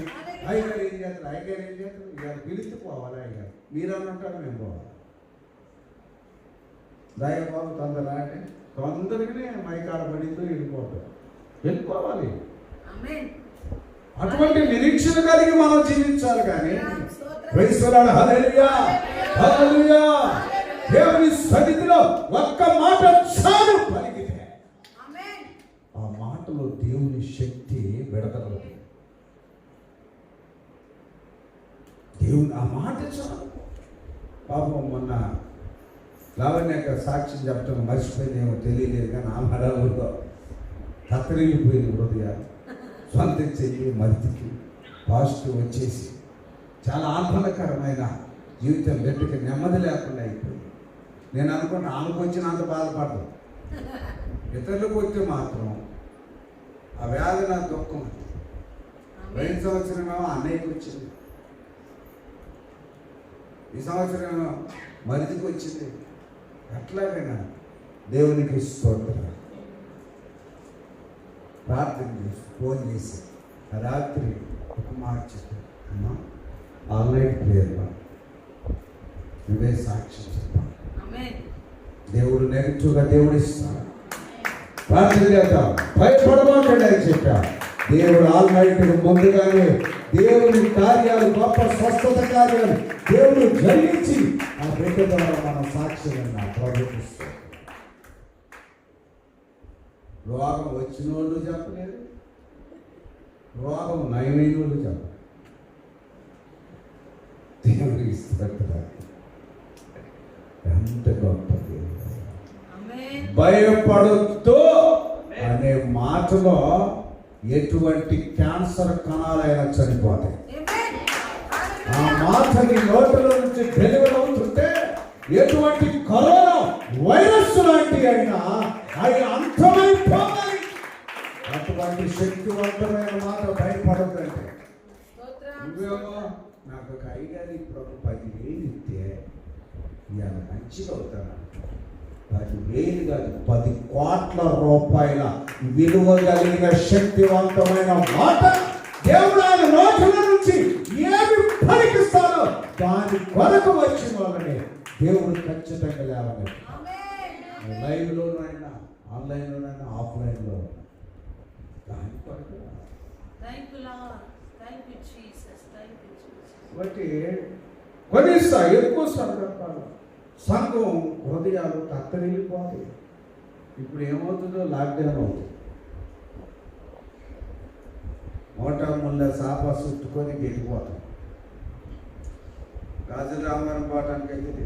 అయ్యగారు ఏం చేస్తారు? అయ్యగారు ఏం చేస్తారు? పోవాలి అయ్యా, మీరన్నంటారు మేము పోవాలి. దయబాబు తొందర అంటే తొందరగానే మైకాడ పడిందో వెళ్ళిపోవాలి. అటువంటి నిరీక్షణ కలిగి మనం జీవించాలి. కానీ హల్లెలూయా హల్లెలూయా దేవుని సన్నిధిలో ఒక్క మాట చాలు పలికితే ఆ మాటలో దేవుని శక్తి విడదలవుతుంది. దేవుని ఆ మాట చాలు. పాపం మొన్న లావణ్య సాక్ష్యం చెప్పడం మర్చిపోయిందేమో తెలియలేదు, కానీ ఆ మడవుల్లో కత్తిరిగిపోయింది హృదయాలు. సొంత చెయ్యి మరిదికి పాజిటివ్ వచ్చేసి చాలా ఆహ్లాదకరమైన జీవితం గట్టికి నెమ్మది లేకుండా అయిపోయింది. నేను అనుకుంటా ఆమెకు వచ్చినంత బాధపడదు, ఇతరులకు వస్తే మాత్రం ఆ వ్యాధి నాకు దుఃఖం. పోయిన సంవత్సరమేమో అన్నయ్యకి వచ్చింది, ఈ సంవత్సరం మరిదికి వచ్చింది. ఎట్లాగైనా దేవునికి స్తోత్రం. ప్రార్థన చేసి ఫోన్ చేసి రాత్రి ఒక మాట చెప్పాను, అమ్మా ఆన్లైన్ ప్రేయర్లో నువ్వే సాక్ష్యం చెప్పాను, దేవుడు నెగిటివ్గా దేవుడు ఇస్తాడు, ప్రార్థన చేద్దాం, భయపడమాకండి అని చెప్పా. దేవుడు ఆల్మైటీ ముందుగానే దేవుని కార్యాలు, గొప్ప స్వస్థత కార్యాలు దేవుడు జరిగించి ఆ బిడ్డ ద్వారా మనం సాక్ష్యంగా ప్రవర్తిస్తాం. రోగం వచ్చిన వాళ్ళు చెప్పలేదు, రోగం నయమైన వాళ్ళు చెప్పలేదు. దేవుడికి ఇష్టపడతారు. ఎంత గొప్ప దేవుడు. భయపడొద్దు అనే మాటలో ఎటువంటి క్యాన్సర్ కణాలైనా చనిపోతాయి. ఆ మాట నీ నోటిలో నుంచి డెలివరీ అవుతుంటే ఎటువంటి కరోనా వైరస్ లాంటి అయినా అవి అంతమైపోవాలి. అటువంటి శక్తివంతమైన మాట భయపడద్దంటే. నువ్వేమో నాకు ఒక ఐడియా, ఇప్పుడు ఒక 10,000 ఇస్తే ఇవాళ మంచిగా అవుతాను. 10,000 కాదు, 10 కోట్ల రూపాయల విలువ కలిగిన శక్తివంతమైన మాట దేవుడు ఆయన నోట్ల నుంచి ఏమి పలికిస్తారో దాని కొరకు వచ్చిన వాళ్ళని దేవుడు ఖచ్చితంగా లేవని. లైవ్లోనైనా, ఆన్లైన్లోనైనా, ఆఫ్లైన్లో దాని కొరకు. కాబట్టి కొన్నిసార్లు ఎక్కువ సందర్భాలు సంఘం హృదయాలు తత్తరిల్లిపోతాయి. ఇప్పుడు ఏమవుతుందో లాక్డౌన్ అవుతుంది. మోటార్ ముళ్ళ సాపా చుట్టుకొని వెళ్ళిపోతాం. గాజు రామవరం పోవటానికి అయితే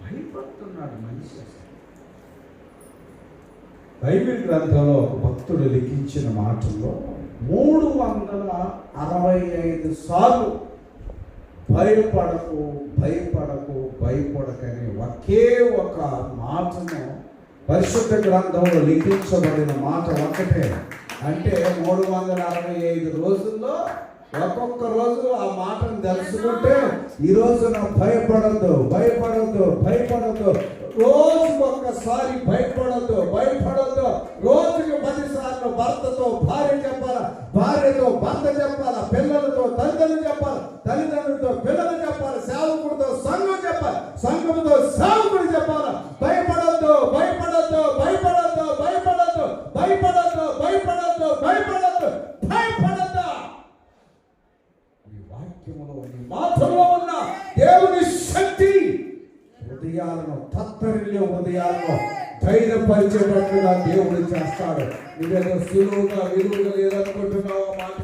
భయపడుతున్నాడు మనిషి. బైబిల్ గ్రంథంలో ఒక భక్తుడు లిఖించిన మాటల్లో 365 సార్లు భయపడకు భయపడకు భయపడకని ఒకే ఒక మాటను పరిశుద్ధ గ్రంథంలో లిఖించబడిన మాట ఒకటే. అంటే 365 రోజుల్లో ఒక్కొక్క రోజు ఆ మాటను తెలుసుకుంటే ఈ రోజున భయపడద్దు భయపడద్దు భయపడద్దు, రోజుకు ఒక్కసారి భయపడద్దు భయపడద్దు. రోజుకి 10 సార్లు భర్తతో భార్య చెప్పాలా, భార్యతో భర్త చెప్పాలా, పిల్లలతో తల్లిదండ్రులు చెప్పాలి, తల్లిదండ్రులతో పిల్లలు చెప్పాలి, సేవకుడితో సంఘం చెప్పాలి, సంఘంతో సేవకుడు చెప్పాలి. భయపడద్దు భయపడద్దు భయపడద్దు భయపడద్దు భయపడద్దు భయపడద్దు భయపడద్దు భయపడద్దు. ఈ వాక్యములో ఈ మాటలో ఉన్న దేవుని శక్తి హృదయాలను తత్తరిల్లే హృదయాలను ధైర్యపరిచేటట్లుగా దేవుడు చేస్తాడు. నువ్వేదో సులువుగా విలువగా లేదనుకుంటున్నావు మాట.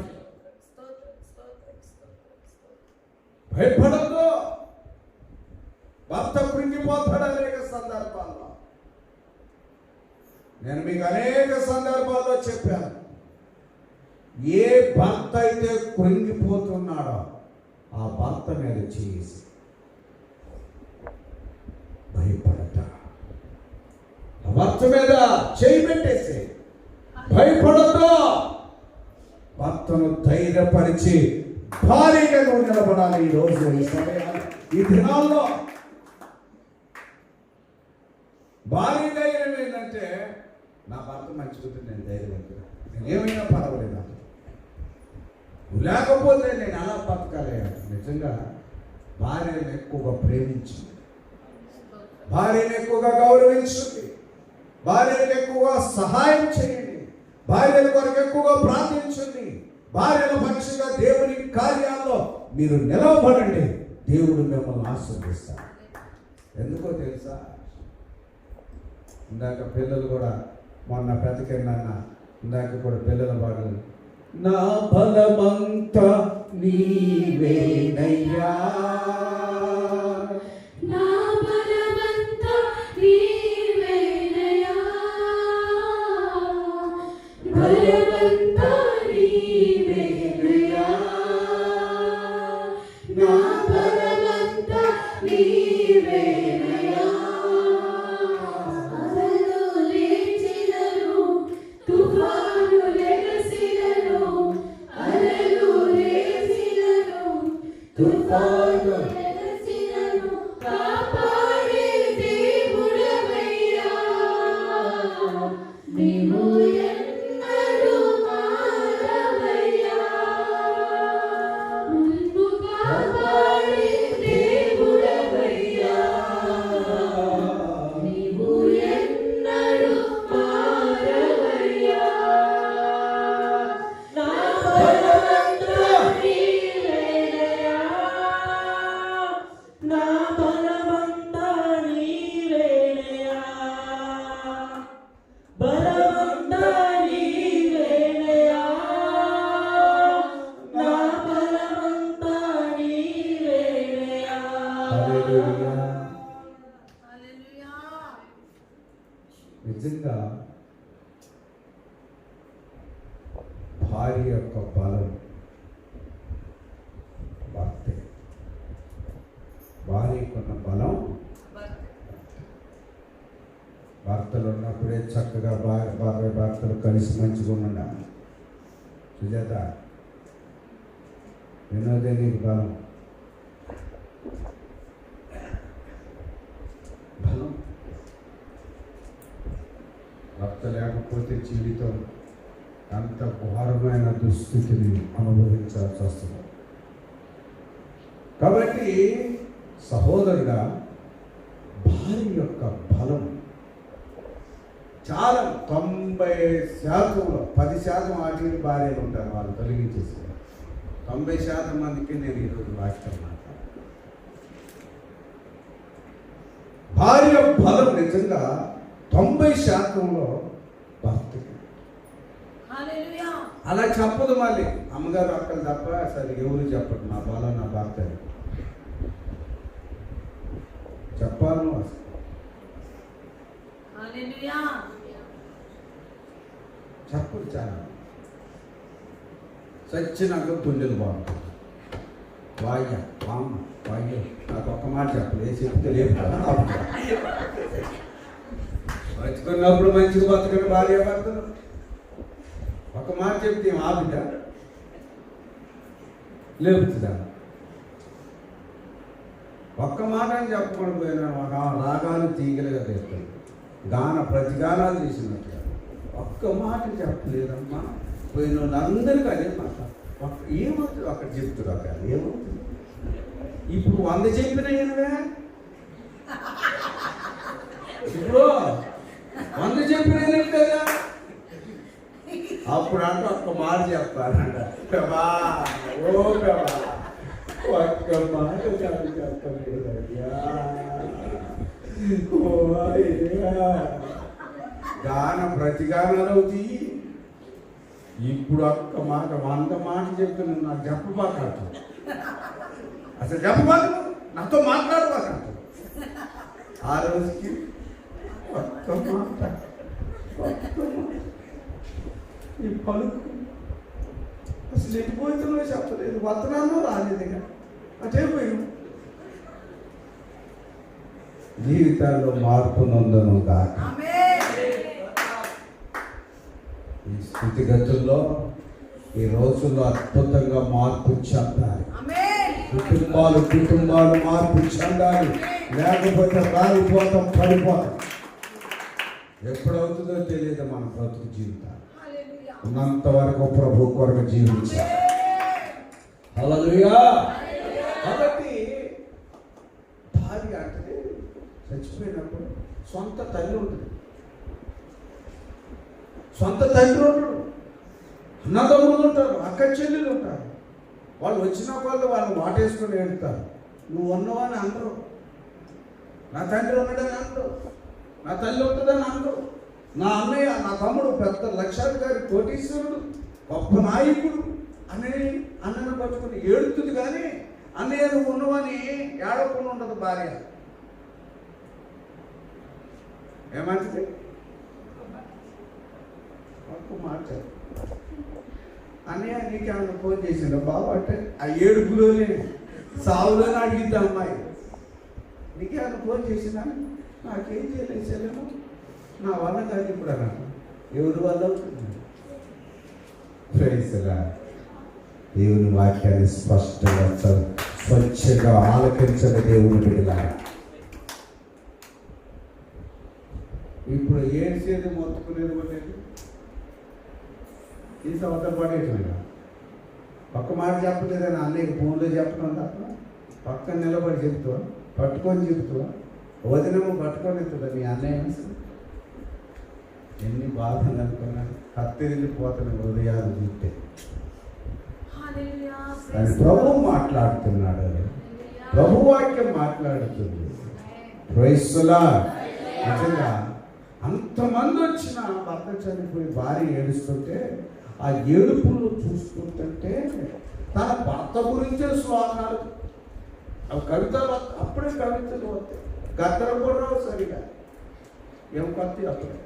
భయపడద్దు. భర్త కృంగిపోతాడు అనేక సందర్భాల్లో. నేను మీకు అనేక సందర్భాల్లో చెప్పాను, ఏ భర్త అయితే కృంగిపోతున్నాడో ఆ భర్త మీద చేసి భయపడట. ఆ భర్త మీద చేయి పెట్టేసి భయపడద్దు. భర్తను ధైర్యపరిచి భారీగా నువ్వు నిలబడాలి. ఈ రోజు ఈ సమయాలు ఈ దినాల్లో భారీ ధైర్యం ఏంటంటే నా భర్త మంచిగా నేను ధైర్యవంతుడు, నేను ఏమైనా పర్వాలేదు. లేకపోతే నేను ఎలా బతకాలి? నిజంగా భార్యను ఎక్కువగా ప్రేమించింది, భార్యను ఎక్కువగా గౌరవించండి, భార్యలకు ఎక్కువగా సహాయం చేయండి, భార్యల కొరకు ఎక్కువగా ప్రార్థించండి, భార్యల పక్షంగా దేవుని కార్యాల్లో మీరు నిలవబడండి. దేవుడు మిమ్మల్ని ఆశీర్వదిస్తాడు. ఎందుకో తెలుసా? ఇందాక పిల్లలు కూడా మొన్న బ్రతికినాన్న ఇందాక కూడా పిల్లల పాటలు, నా బలమంతా నీవేనయ్యా,
నా బలమంతా నీవేనయ్యా, బలమంతా నీవేనయ్యా, నా బలమంతా నీవేనయ్యా. అలలు లేచినను, తుఫాను లెగసినను, అలలు లేచినను, తుఫాను లెగసినను, కాపాడే దేవుడవయ్యా, నీవు ఎన్నడూ మారవయ్యా, నన్ను కాపాడే దేవుడవయ్యా, నీవు ఎన్నడూ మారవయ్యా. నా బలమంతా నీవేనయ్యా, నా బలమంతా నీవేనయ్యా, బలమంతా నీవేనయ్యా, నా బలమంతా నీవేనయ్యా.
హల్లెలూయా. నిజంగా భార్య యొక్క బలం భర్తే. భార్యకున్న బలం భర్తలు ఉన్నప్పుడే చక్కగా భార్య భర్తలు కలిసి మంచిగా ఉండాలి. సుజాత, వినోదే నీకు బలం. బలం భర్త లేకపోతే జీవితం అంత ఘోరమైన దుస్థితిని అనుభవించాల్సి వస్తుంది. కాబట్టి సహోదరుడా, భార్య యొక్క బలం చాలా 90%లో 10% వాటిని భార్యలు ఉంటారు, వాళ్ళు తొలగించేసి 90% మందికి నేను ఈరోజు వాక్యం మాట్లాడాను. భార్య బలం నిజంగా 90%లో భర్తకి. అలా చెప్పదు మళ్ళీ అమ్మగారు అక్కలు తప్ప అసలు ఎవరు చెప్పడు నా బలం నా భర్త అని. చెప్పాను అసలు చెప్పదు. చాలా చచ్చినాక పుణ్యులు బాగుంటుంది. వాయ్య అమ్మ వాయ్య నాకు ఒక్క మాట చెప్పలేదు, ఏ చెప్తే లేదు బతుకున్నప్పుడు మంచిగా బతుకుని భార్య భర్తలు ఒక మాట చెప్తే ఆ బిడ్డ లేపుతుందా? ఒక్క మాట అని చెప్పకుండా పోయినా రాగాలు తీగలుగా తెస్తుంది, ప్రతిగానాలు తీసినట్టుగా ఒక్క మాట చెప్పలేదమ్మా. పోయిన వాళ్ళందరికీ అదే మాట. ఏమవుతుంది అక్కడ చెప్తున్నారు అక్కడ ఏమవుతుంది? ఇప్పుడు 100 చెప్పినా ఏనువే, ఇప్పుడు 100 చెప్పినా కదా. అప్పుడు అంటే ఒక్క మాట చెప్తానంట, ప్రభా ఓ ప్రభా ఒక్క మాట చెప్పలేదయ్యా, ఓ అయ్యా. ప్రతిగానాలు అవుతాయి. ఇప్పుడు ఒక్క మాట 100 మాట చెప్తున్నా నాకు చెప్పబాక, అసలు చెప్పబాక, నాతో మాట్లాడబాక. ఆ రోజుకి ఒక్క మాట ఈ పలుకు అసలు ఎటుపోతుందో చెప్పలేదు, వస్తున్నానో రాలేదుగా అటే పోయి. జీవితాల్లో మార్పు నందును కాక. ఈ స్థితిగతుల్లో ఈ రోజుల్లో అద్భుతంగా మార్పు చెందాలి. కుటుంబాలు మార్పు చెందాలి, లేకపోతే రాలిపోతాం, పడిపోతాం. ఎప్పుడవుతుందో తెలియదు మన బ్రతుకు జీవితాలు. ఉన్నంత వరకు ప్రభు కొరకు జీవించాలి. హల్లెలూయా. కాబట్టి భార్య అంటే చచ్చిపోయినప్పుడు సొంత తల్లి ఉంటుంది, సొంత తండ్రి ఉంటాడు, అన్నదమ్ములు ఉంటారు, అక్క చెల్లెలు ఉంటారు. వాళ్ళు వచ్చిన వాళ్ళని వాటేసుకొని ఏడుతారు. నువ్వు ఉన్నవని అందరూ, నా తండ్రి ఉన్నాడని అందరూ, నా తల్లి ఉంటుందని అందరూ, నా అన్నయ్య నా తమ్ముడు పెద్ద లక్షాధికారి కోటీశ్వరుడు గొప్ప నాయకుడు అని అన్నను పట్టుకుని ఏడుతుంది. కానీ అన్నయ్య నువ్వు ఉన్నవని ఏడవకుండా ఉండదు భార్య. ఏమంటుంది? ఒక్క మాట, అన్నయ్య నీకేమన్నా ఫోన్ చేసిండు బాబు అంటే ఆ ఏడుపులోనే సావులోనే అడిగింది అమ్మాయి. నీకేమన్నా ఫోన్ చేసిందా? నాకేం చేయలేదు చెల్లెము, నా వల్ల కాదు ఇప్పుడు అన్నాను. ఎవరి వల్ల అవుతుంది? దేవుని వాక్యాన్ని స్పష్టంగా స్వచ్ఛంగా ఆలకించని దేవుని బిడ్డలారా, ఇప్పుడు ఏడ్చేది మొత్తుకునేది కూడా లేదు. ఈ సంవత్సరం పడేట్టుగా ఒక్క మాట చెప్పలేదని అన్నయ్యకి ఫోన్లో చెప్పడం తప్ప పక్కన నిలబడి చెప్తావా, పట్టుకొని చెప్తావా, వదినము పట్టుకొని ఎత్తుదా మీ అన్నయ్య? ఎన్ని బాధలు అనుకున్నాను, కత్తిరిల్లిపోతున్న హృదయాలు చూస్తే. కానీ ప్రభు మాట్లాడుతున్నాడు, ప్రభు వాక్యం మాట్లాడుతుంది. Praise the lord. నిజంగా అంతమంది వచ్చిన భర్త చనిపోయి భార్య ఏడుస్తుంటే ఆ ఏడుపులు చూసుకుంటుంటే తన భర్త గురించే శ్లోకాలు, అవి కవితలు అప్పుడే కవితలు వస్తాయి. గద్దరం కూడా రావు సరిగా, ఏం కత్తి అప్పుడే.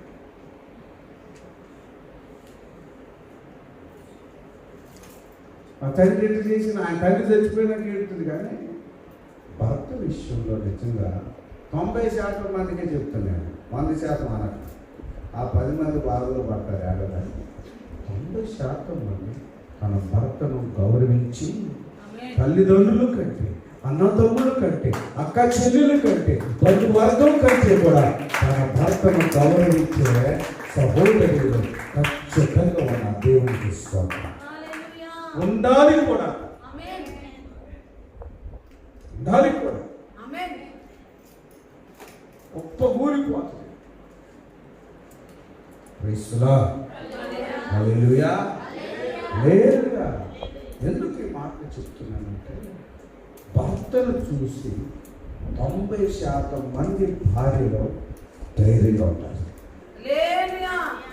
ఆ తండ్రి ఎటు చేసిన ఆయన తండ్రి చచ్చిపోయినాక ఏడుతుంది. కానీ భర్త విషయంలో నిజంగా 90% మందికే చెప్తున్నాను, 100% అనక. ఆ 10 మంది బాధలో పడతారు ఏడవడానికి. 90% మంది తన భర్తను గౌరవించి తల్లిదండ్రులు కంటే, అన్నదమ్ముల కంటే, అక్క చెల్లెలు కంటే, బంధువర్గం కంటే కూడా తన భర్తను గౌరవించే సహోదరులు ఖచ్చితంగా ఉన్న దేవునికి స్తోత్రం. ఉండాలి కూడా, ఉండాలి కూడా. గొప్ప ఊరిపోతుంది. Praise the Lord. హల్లెలూయా. లేదుగా ఎందుకు ఈ మాట చెప్తున్నానంటే, భర్తను చూసి 90% మంది భార్యలో ధైర్యంగా ఉంటారు.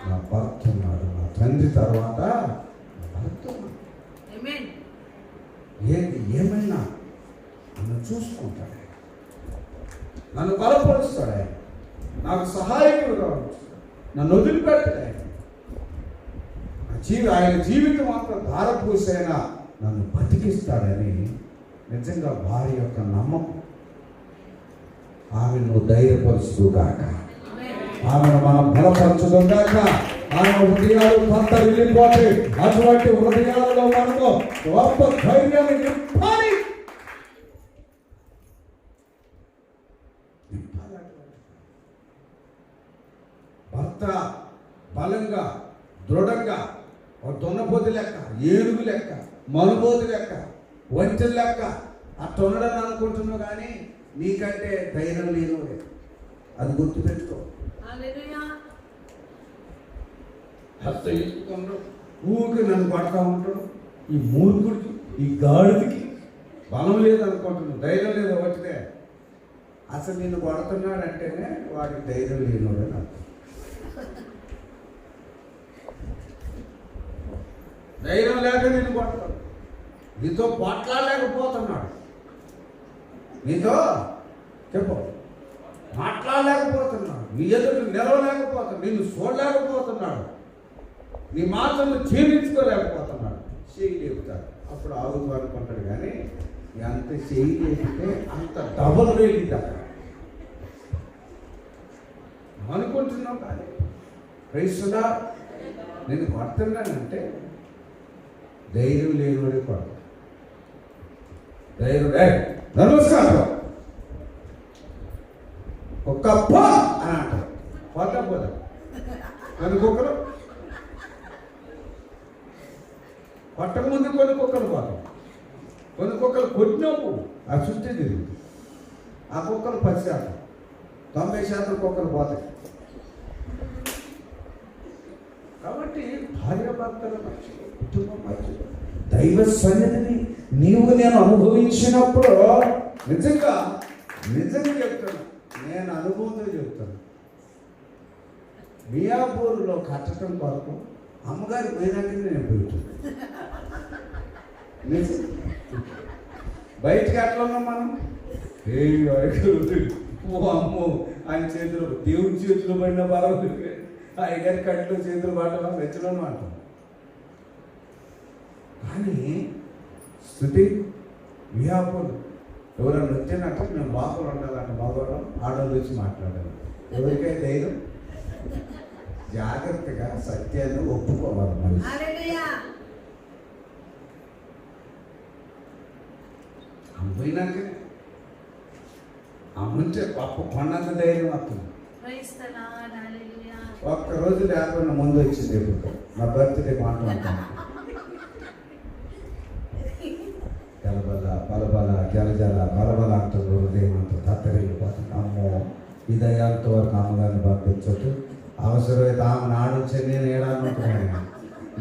నా భర్త ఉన్నాడు, నా తండ్రి తర్వాత నా భర్త ఉన్నాడు. ఏది ఏమైనా నన్ను చూసుకుంటాడు, నన్ను బలపరుస్తాడు, ఆయన నాకు సహాయకుడుగా ఉంటాడు, నన్ను వదిలిపెట్టాడు. ఆయన జీవితం అంతా ధారపూసైనా నన్ను బతికిస్తాడని నిజంగా భార్య యొక్క నమ్మకం. ఆమెను ధైర్యపరుచుగాక, ఆమెను మనం బలపరచుగాక. ఆమె హృదయాలు కొంత వెళ్ళిపోతే అటువంటి హృదయాలలో మనకు గొప్ప ధైర్యాన్ని నింపాలి. భర్త బలంగా దృఢంగా దున్నపోతు లెక్క, ఏనుగు లెక్క, మనుబోతు లెక్క, వంచెల లెక్క అట్లా ఉండడని అనుకుంటున్నావు. కానీ నీకంటే ధైర్యం లేదు, అది గుర్తుపెట్టుకో. హస్త ఎత్తుకున్నాడు, ఊరికి నన్ను పడతా ఉంటాడు. ఈ మూర్ఖుడికి, ఈ గాడిదికి బలం లేదనుకుంటున్నాడు, ధైర్యం లేదు. వచ్చితే అసలు నిన్ను కొడుతున్నాడంటేనే వాడికి ధైర్యం లేనివాడని అర్థం. ధైర్యం లేక నిన్ను కొడతాడు, నీతో మాట్లాడలేకపోతున్నాడు, నీతో చెప్పు మాట్లాడలేకపోతున్నాడు, నీ ఎదురు నిలవలేకపోతున్నాడు, నిన్ను చూడలేకపోతున్నాడు, నీ మాటలను జీవించుకోలేకపోతున్నాడు. చేయి లేపుతాడు, అప్పుడు ఆగుతూ అనుకుంటాడు. కానీ ఎంత చేయి లేపితే అంత డబల్ వెళ్ళింది అక్కడ అనుకుంటున్నావు. కానీ క్రైస్తుడా నేను కొడుతున్నానంటే ధైర్యం లేనివాడే కొడతాడు. ధైర్యం నమస్కారం ఒక్క అని అంటారు, పోతా పోదా కొన్ని కుక్కలు కొట్టక ముందు కొన్ని కుక్కలు పోతాం. కొన్ని కుక్కలు కొట్టినప్పుడు ఆ చుట్టూ తిరుగుతుంది. ఆ కుక్కలు 10%, 90% కుక్కలు పోతాయి. కాబట్టి భార్యాభర్తల మధ్యలో, కుటుంబం మధ్యలో దైవ సన్నిధిని నీవు నేను అనుభవించినప్పుడు నిజంగా చెప్తాను, నేను అనుభవంతో చెప్తాను. మియాపూర్లో కట్టడం కొరకు అమ్మగారి పోయినాకనే నేను పోయింది. బయటికి ఎట్లా ఉన్నాం మనం? ఓ అమ్మో, ఆయన చేతిలో, దేవుడి చేతిలో పడిన బలం, అయ్యగారి కట్లో చేతులు పడటం వెచ్చలోనూ అంటాం. కానీ స్థుతి మియాపూర్ ఎవరైనా వచ్చినట్టు మేము బాపులు ఉండాలంటే మగవాళ్ళం, ఆడవాళ్ళు వచ్చి మాట్లాడాలి. ఎవరికైతే ధైర్యం, జాగ్రత్తగా సత్యాన్ని ఒప్పుకోవాలి. మళ్ళీ అమ్మినాక అమ్ముంటే గొప్ప కొన్నంత ధైర్యం వస్తుంది. ఒక్కరోజు లేకుండా ముందు వచ్చింది. ఎప్పుడు నా బర్త్డే మాట్లాడతాను, బలబల జలజల బలబల అంటుంది. హృదయం అంత తత్తరిల్లిపోతుంది. అమ్మో, ఈ దయాలతో వరకు అమ్మగారిని పంపించవచ్చు. అవసరమైతే ఆమె నాడుంచే నేను ఏడానుకుంటున్నాను.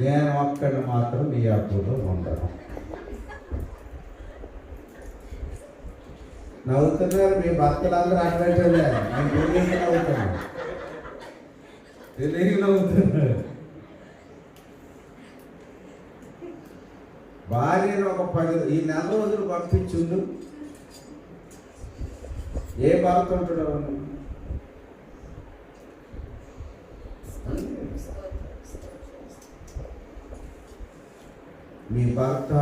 నేను ఒక్కడిని మాత్రం మీ అప్పులో ఉండను. నవ్వుతున్నారు మీ భర్తలందరూ అడ్వైజర్లే, నేను తెలియక నవ్వుతున్నాను, తెలియక నవ్వుతున్నారు. భార్యను ఒక 10 ఈ నెల రోజులు పంపించుండు. ఏ భర్త ఉంటాడు? మీ భర్త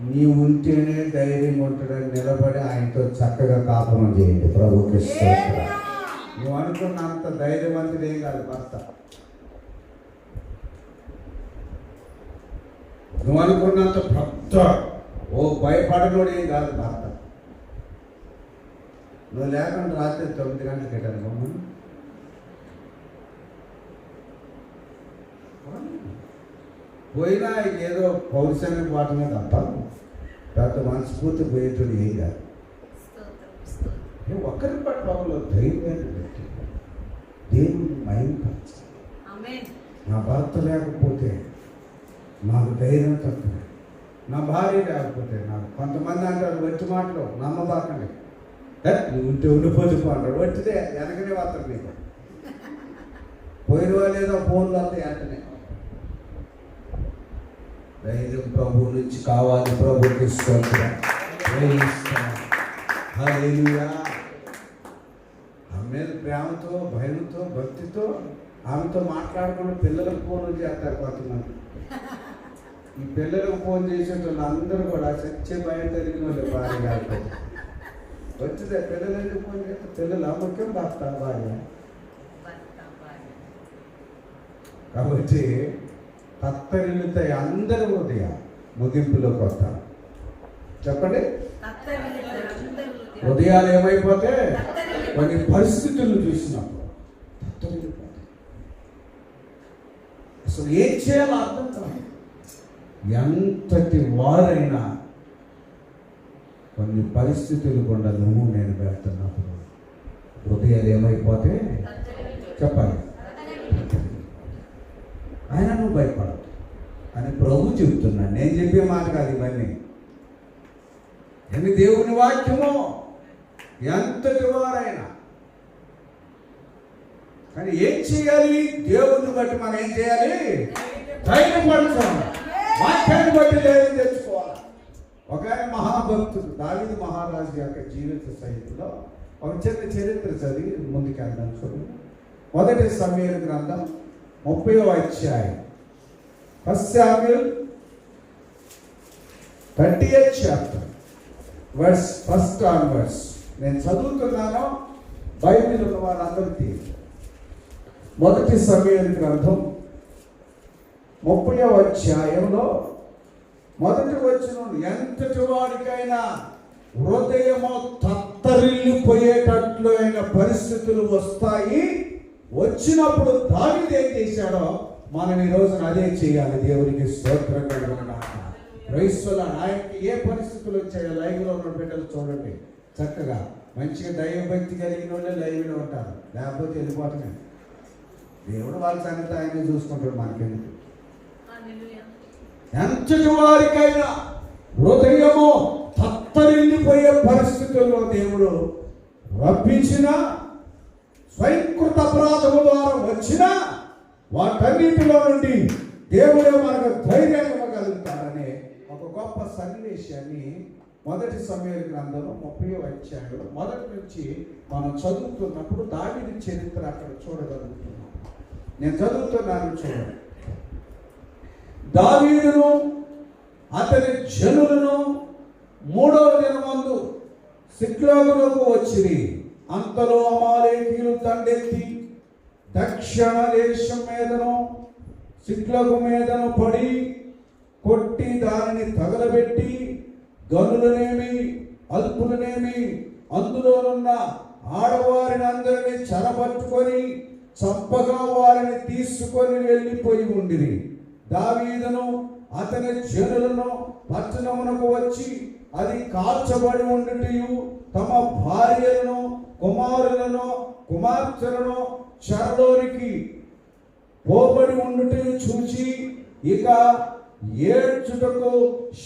నీవు ఉంటేనే ధైర్యం ఉంటాడని నిలబడి ఆయనతో చక్కగా కాపురం చేయండి. ప్రభుకి స్తోత్రం. నువ్వు అనుకున్నంత ధైర్యవంతుడు ఏం కాదు భర్త. నువ్వు అనుకున్నంత భర్త భయపడనోడు ఏం కాదు భర్త. నువ్వు లేకుండా రాత్రి 9 గంటలకు పెట్టాను మమ్మల్ని. పోయినా ఏదో పౌరుషానికి వాటమే తప్ప పెద్ద మనస్ఫూర్తి పోయేటోడు ఏం కాదు. ఒక్కరి పట్ల ధైర్యాన్ని పెట్టి దేవుని మహిమపరచాలి. నా భర్త లేకపోతే నాకు ధైర్యం తక్కువ, నా భార్య లేకపోతే నాకు. కొంతమంది అంటారు వచ్చి మాటలు నమ్మబాకండి, నువ్వు ఉంటే ఉండిపోతుపో అంటాడు. వచ్చితే వెనకనే వస్తారు నీకు. పోయిన వాళ్ళు ఏదో ఫోన్లో వస్తాయి వెంటనే. ధైర్యం ప్రభు నుంచి కావాలి. ప్రభుకి స్తోత్రం. హల్లెలూయా. ఆమె మీద ప్రేమతో, భయంతో, భక్తితో ఆమెతో మాట్లాడుకున్న పిల్లలకు ఫోన్లు చేస్తారు కొంతమంది. ఈ పిల్లలకు ఫోన్ చేసేటోళ్ళు అందరూ కూడా సత్య భయం జరిగిన వాళ్ళు భార్య కాకపోతే వచ్చితే పిల్లలు ఎందుకు ఫోన్ చేస్తారు? పిల్లలు ముఖ్యం భర్త భార్య. కాబట్టి తత్తరిల్లుతాయి అందరి హృదయ. ముగింపులోకి వస్తాను, చెప్పండి. హృదయాలు ఏమైపోతే కొన్ని పరిస్థితులను చూసినప్పుడు తత్తరిల్లిపోతాయి. అసలు ఏం చేయాలో అర్థం కాదు. ఎంతటి వారైనా కొన్ని పరిస్థితులు కూడా నువ్వు నేను పెడుతున్నప్పుడు హృదయాలు ఏమైపోతే చెప్పాలి. ఆయన నువ్వు భయపడదు అని ప్రభు చెబుతున్నాడు. నేను చెప్పే మాట కాదు ఇవన్నీ. ఎన్ని దేవుని వాక్యమో ఎంతటి వారైనా. కానీ ఏం చేయాలి? దేవుని బట్టి మనం ఏం చేయాలి? ధైర్యం పడుకోవాలి. వాక్యాన్ని బట్టి ధైర్యం తెచ్చుకోవాలి. ఒక మహాభక్తుడు దావీదు మహారాజు యొక్క జీవిత సహితంలో ఒక చిన్న చరిత్ర చదివి ముందుకెళ్దాం. చూడండి, 1 సమూయేలు గ్రంథం 30వ అధ్యాయం. 1 Samuel 30th chapter verse 1 onwards. నేను చదువుతున్నాను, బైబిల్ ఉన్న వాళ్ళందరికీ. 1 సమూయేలు గ్రంథం 30వ అధ్యాయంలో 1వ వచనం. ఎంతటి వాడికైనా హృదయము తత్తరిల్లిపోయేటట్లు అయిన పరిస్థితులు వస్తాయి. వచ్చినప్పుడు దావీదు ఏం చేశాడో మనం ఈ రోజున అదే చేయాలి. దేవునికి స్తోత్రం కలుగును గాక. క్రైస్తవుల ఆయనకి ఏ పరిస్థితులు వచ్చాయో లైవ్లో ఉన్న బిడ్డలు చూడండి, చక్కగా మంచిగా దైవభక్తి కలిగిన వాళ్ళే లైవ్లో ఉంటారు, లేకపోతే వెళ్ళిపోతామే. దేవుడు వాళ్ళ సంగతి ఆయనే చూసుకుంటాడు, మనకెందుకు. ఎంతటి వారికైనా హృదయము తత్తరిల్లిపోయే పరిస్థితుల్లో దేవుడు రప్పించిన, స్వయంకృత అపరాధము ద్వారా వచ్చిన వాటన్నిటిలో నుండి దేవుడే మనకు ధైర్యాన్ని ఇవ్వగలుగుతాడనే ఒక గొప్ప సన్నివేశాన్ని మొదటి సమూయేలు గ్రంథంలో 30వ అధ్యాయంలో మొదటి నుంచి మనం చదువుతున్నప్పుడు దావీదు చరిత్ర అక్కడ చూడగలుగుతున్నాం. నేను చదువుతున్నాను, చూడండి. దావీదును అతని జనులను 3వ దినమందు సిక్లగునకు వచ్చిరి. అంతలో అమాలేకీయులు దండెత్తి దక్షిణ దేశం మీదను సిక్లగు మీదను పడి కొట్టి దానిని తగలబెట్టి గనులనేమి అల్పులనేమి అందులోనున్న ఆడవారిని అందరినీ చెరపట్టుకొని చంపగా వారిని తీసుకొని వెళ్ళిపోయి ఉండిరి. దావీదును అతని జనులను పట్టణమునకు వచ్చి అది కాల్చబడి ఉండుటయు తమ భార్యలను కుమారులను కుమార్తెలను చెరలోనికి పోబడి ఉండుటయు చూచి ఇక ఏడ్చుటకు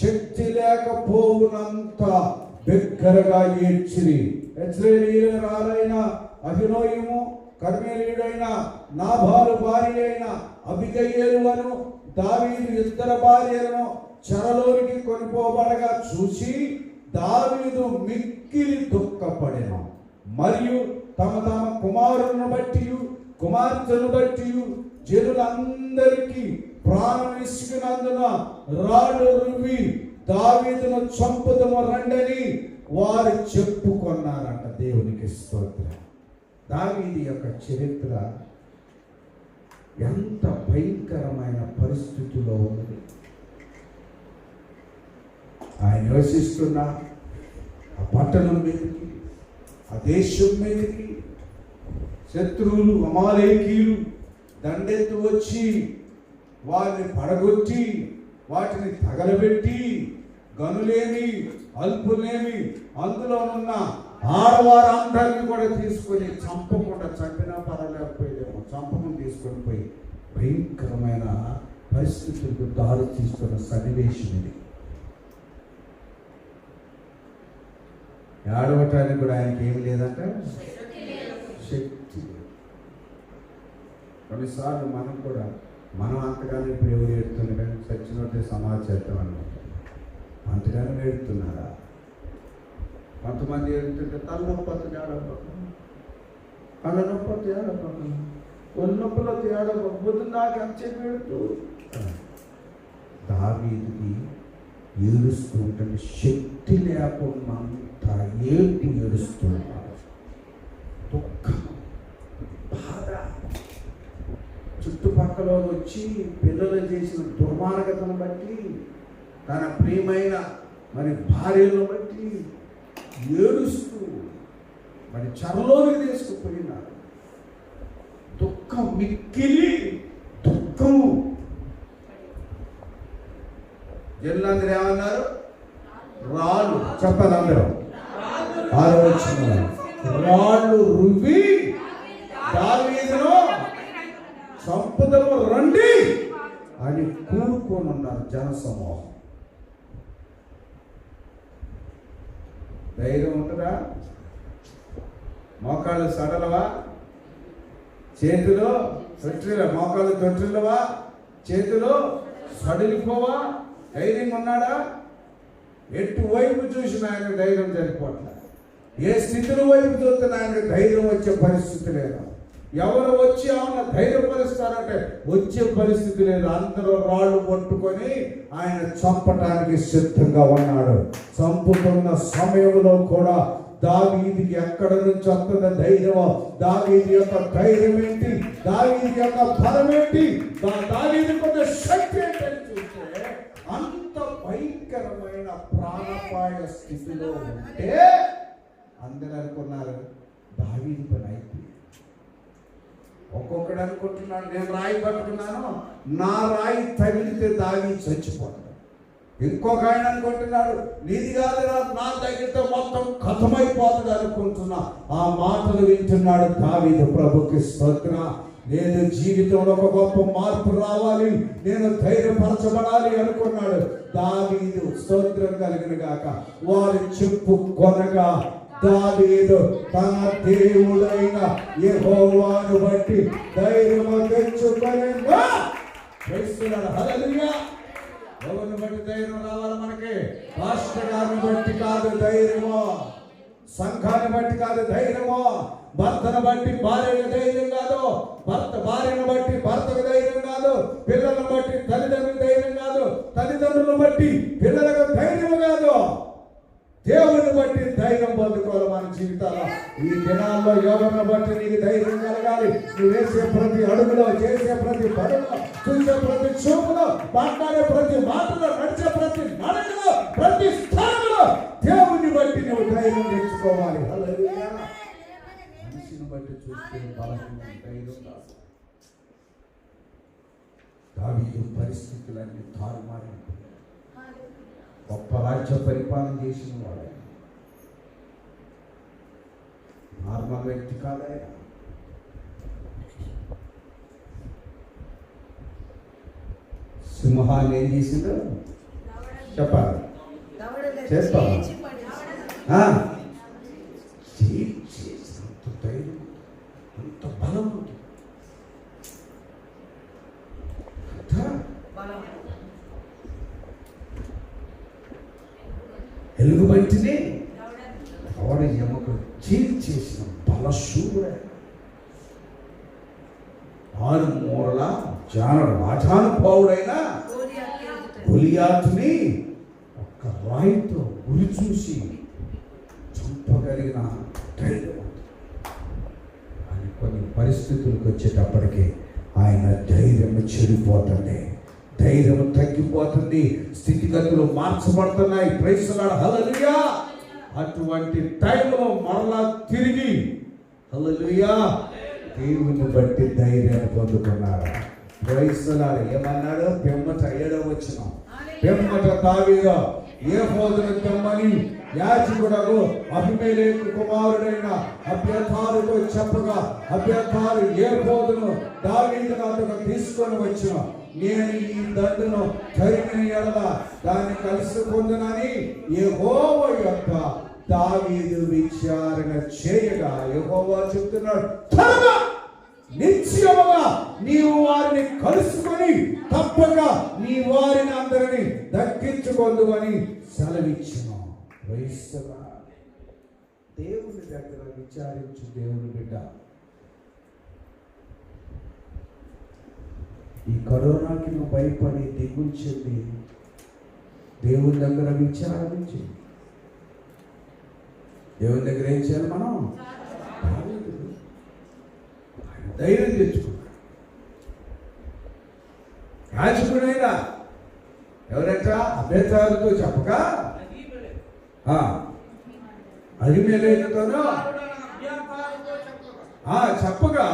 శక్తి లేకపోవునంత బిగ్గరగా ఏడ్చిరి. యెజ్రెయేలీయురాలైన అహినోయము కర్మెలీయుడైన నాబాలు భార్య అయిన అబిగయీలు అను దావీదు ఇద్దరు భార్యలను చెరలోనికి కొనిపోబడగా చూసి దావీదు మిక్కిలి దుఃఖపడెను. మరియు తమ తమ కుమారులను బట్టి కుమార్తెను బట్టి జనులందరికీ ప్రాణం ఇసుకున్నందున రాళ్ళు రువ్వి దావీదును చంపుదము రండని వారు చెప్పుకొన్నారంట. దేవునికి స్తోత్రం. దావీదు యొక్క చరిత్ర ఎంత భయంకరమైన పరిస్థితిలో ఉంది. ఆయన నివసిస్తున్న ఆ పట్టణం మీదకి, ఆ దేశం మీదకి శత్రువులు అమాలేకీయులు దండెత్తు వచ్చి వారిని పడగొట్టి వాటిని తగలబెట్టి గనులేమి అల్పులేమి అందులోనున్న ఆడవారందరినీ కూడా తీసుకొని చంపకుండా, చంపినా పర్వాలేకపోయేదేమో, చంపకుండా తీసుకొని పోయి భయంకరమైన పరిస్థితులకు దారి తీస్తున్న సన్నివేశం ఇది. ఆడవటానికి కూడా ఆయనకి ఏమి లేదంట, శక్తి. కొన్నిసార్లు మనం అంతగానే ఇప్పుడు ఎవరు ఏడుతున్నారు కానీ చచ్చినట్టే సమాచారం అనమాట. అంతగానే ఏడుతున్నారా? కొంతమంది ఏడుతుంటే తలనొప్పి ఏడపక్కన, కళ్ళ నొప్పి ఏడపక్కన, ఒళ్ళు నొప్పులు ఏడపక్క, పొద్దున్న నాకు ఎంతసేపు ఏడుతూ. దావీదుకి ఏడుస్తూ ఉంటుంది, శక్తి లేకుండా ఏడుపు ఏడుస్తున్నారు, దుఃఖం, బాధ. చుట్టుపక్కల వచ్చి పిల్లలు చేసిన దుర్మార్గతను బట్టి, తన ప్రియమైన భార్యలను బట్టి ఏడుస్తూ చెరలోనికి తీసుకుపోయినారు. దుఃఖం, మిక్కిలి దుఃఖము. జనులందరూ ఏమన్నారు? రాళ్ళు. చెప్పాలి అందరూ. ఆలోచన. రాళ్ళు రువ్వి దావీదును చంపుదము రండి అని కూడుకొని ఉన్నారు జనసమూహం. ధైర్యం ఉంటుందా? మోకాళ్ళు సడలవా? చేతిలో తొట్టిల, మోకాళ్ళు తొట్టిల్లవా? చేతిలో సడిలిపోవా? ధైర్యం ఉన్నాడా? ఎటువైపు చూసిన ఆయన ధైర్యం సరిపోట్ల. ఏ స్థితిలో వైపు చూస్తున్న ఆయనకు ధైర్యం వచ్చే పరిస్థితి లేదు. ఎవరు వచ్చి ఆమెను ధైర్యపరుస్తారంటే వచ్చే పరిస్థితి లేదు. అందరూ రాళ్ళు పట్టుకొని ఆయన చంపటానికి సిద్ధంగా ఉన్నాడు. చంపుతున్న సమయంలో కూడా దావీదుకి ఎక్కడ నుంచి వస్తున్న ధైర్యం, దావీదు యొక్క ధైర్యం ఏంటి, దావీదు యొక్క బలం ఏంటి, దావీదు కొంత శక్తి ఏంటని చూస్తే అంత భయంకరమైన ప్రాణాపాయ స్థితిలో ఉంటే అందరూ అనుకున్నారు దావీదు పని అయిపోయింది. ఒక్కొక్కడు అనుకుంటున్నాడు, నేను రాయి పట్టుకున్నాను, నా రాయి తగిలితే దావీదు చచ్చిపోతాడు. ఇంకొక ఆయన అనుకుంటున్నాడు, నీది కాదు నా దగ్గరతో మొత్తం కథమైపోతుంది అనుకుంటున్నా. ఆ మాటలు వింటున్నాడు దావీదు. ప్రభుకి స్తోత్ర. నేను జీవితంలో ఒక గొప్ప మార్పు రావాలి, నేను ధైర్యపరచబడాలి అనుకున్నాడు దావీదు. స్తోత్రం కలిగిన గాక. వారు చెప్పుకొనగా దావీదు తన దేవుడైన యెహోవాను బట్టి ధైర్యము తెచ్చుకొనెను. హల్లెలూయా. ఎవరిని బట్టి ధైర్యం రావాలి మనకి? పాస్టర్ గారిని బట్టి కాదు ధైర్యము, సంఘాన్ని బట్టి కాదు ధైర్యము, భర్తను బట్టి భార్యకు ధైర్యం కాదు, భార్యను బట్టి భర్తకు ధైర్యం కాదు, పిల్లలను బట్టి తల్లిదండ్రులకు ధైర్యం కాదు, తల్లిదండ్రులను బట్టి పిల్లలకు ధైర్యం కాదు. దేవుని బట్టి ధైర్యం పొందుకోవాలి మన జీవితాల్లో. ఈ దినాల్లో ఎవరిని బట్టి నీకు ధైర్యం కలగాలి. నువ్వు వేసే ప్రతి అడుగులో, చేసే ప్రతి పనులో, చూసే ప్రతి చూపులో, మాట్లాడే ప్రతి మాటలో, నడిచే ప్రతి నడకలో, ప్రతి స్థానంలో దేవుని బట్టి నువ్వు ధైర్యం తెచ్చుకోవాలి. హల్లెలూయా. మనిషిని బట్టి చూస్తే బలహీన ధైర్యం కాదు. దావీదు పరిస్థితులన్నీ తారుమారు. గొప్ప రాజ్య పరిపాలన చేసిన వాడు, నార్మల్ వ్యక్తి కాదే. సింహాన్ని ఏం చేసిందో చెప్పాలి, చేస్తావా? అంత ధైర్యం, అంత బలం ఉంటుంది. ఎలుగుబంటిని ఎవడ ఎముక చీల్చేసిన బలశూరుడే. 6 మూరల రాజానుభావుడైన గొలియాతుని ఒక్క రాయితో గురి చూసి చంపగలిగిన ధైర్యం. అని కొన్ని పరిస్థితులకు వచ్చేటప్పటికి ఆయన ధైర్యం చెడిపోతుంది, ధైర్యం తగ్గిపోతుంది, స్థితిగతులు మార్చబడుతున్నాయి. Praise the Lord. హల్లెలూయా. అటువంటి టైంలో మరలా తిరిగి హల్లెలూయా దేవుని బట్టి ధైర్యాన్ని పొందుకున్నాడు. Praise the Lord. ఏమన్నాడు? పిమ్మట 7వ వచనం, పిమ్మట దావీదు ఏఫోదును తెమ్మని యాజకుడకు అబీమెలెకు కుమారుడైన అబ్యాతారుతో చెప్పగా, అబ్యాతారు ఏఫోదును దావీదు వద్దకు తీసుకొని వచ్చిన, నేను ఈ దండును తరిమిన ఎడల దాన్ని కలుసుకుందునని యెహోవా యొక్క దావీదు విచారణ చేయగా, యెహోవా చెప్తున్నాడు, త్వరగా నిశ్చయముగా నీవు వారిని కలుసుకొని తప్పక నీ వారిని అందరినీ దక్కించుకొందువని సెలవిచ్చును. దేవుని దగ్గర విచారించు దేవుని బిడ్డ. ఈ కరోనాకి నువ్వు భయపడి దిగులు చెంది దేవుని దగ్గర విచారించి, దేవుని దగ్గర ఏం చేయాలి? మనం ధైర్యం తెచ్చుకున్నాడు. యాజకుడైనా ఎవరంట? అబేతారుతో చెప్పగా, అబీమెలెకుతోనూ చెప్పగా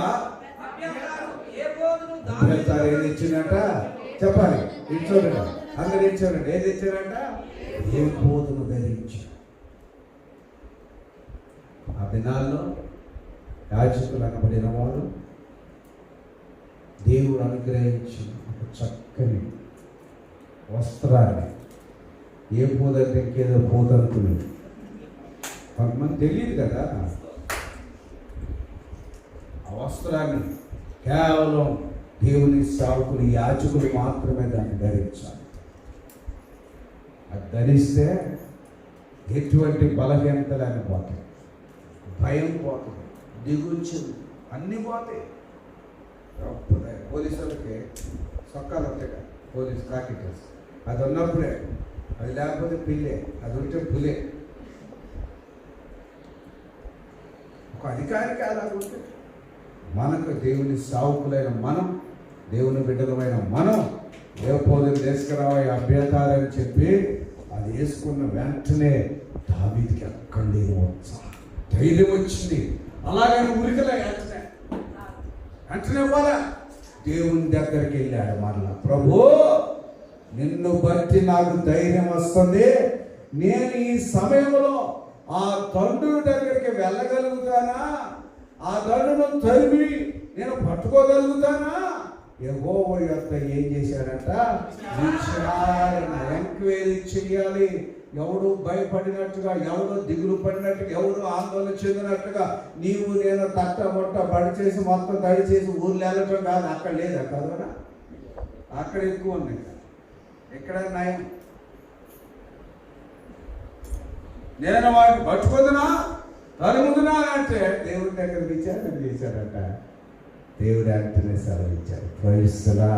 అబేతారు ఏది ఇచ్చిందంట? చెప్పాలి. ఇచ్చోడంట, అందరు ఇచ్చారంట. ఏది ఇచ్చారంట? ఏఫోదును ధరించారు. ఆ దినాల్లో యాజకులు అనబడిన వారు దేవుడు అనుగ్రహించిన ఒక చక్కని వస్త్రాన్ని, ఏ పోదంటే ఇంకేదో పోదనుకునేది. కొంతమంది తెలియదు కదా. ఆ వస్త్రాన్ని కేవలం దేవుని సేవకులు, యాజకులు మాత్రమే దాన్ని ధరించాలి. అది ధరిస్తే ఎటువంటి బలహీనతలని పోతాయి, భయం పోతుంది, దిగులు అన్నీ పోతాయి. పోలీసులకి సొక్కాలు ఉంటాయి కదా, పోలీస్ కాకిటర్స్, అది ఉన్నప్పుడే, అది లేకపోతే పిల్లే, అది ఉంటే పులే. ఒక అధికారికి అలాగుంటే మనకు దేవుని సావుకులైన మనం, దేవుని బిడ్డలమైన మనం ఏఫోదును తీసుకురావాలి అభ్యతారని చెప్పి అది వేసుకున్న వెంటనే దావీదుకి అక్కడి ధైర్యం వచ్చింది. అలాగని ఉరికలే వెంటనే పోలే, దేవుని దగ్గరికి వెళ్ళాడు. మరలా ప్రభు నిన్ను బట్టి నాకు ధైర్యం వస్తుంది. నేను ఈ సమయంలో ఆ తండ్రి దగ్గరికి వెళ్ళగలుగుతానా? ఆ దండును తరిమి నేను పట్టుకోగలుగుతానా? యెహోవా యొక్క ఏం చేశాడంట? విచారణ, ఎంక్వైరీ చేయాలి. ఎవడు భయపడినట్టుగా, ఎవడు దిగులు పడినట్టుగా, ఎవడు ఆందోళన చెందినట్టుగా నీవు నేను తట్టబొట్ట బడి చేసి మొత్తం తడి చేసి ఊర్లు వెళ్ళటం కాదు. అక్కడ లేదా కరోనా? అక్కడ ఎక్కువ ఉంది. ఎక్కడ నయం? నేను వాటిని పట్టుకుందునా తరుముదునా అంటే దేవుడి దగ్గర విచారణ చేశాడట. దేవుడు అంటేనే సెలవిచ్చాడు. ప్రయత్నలా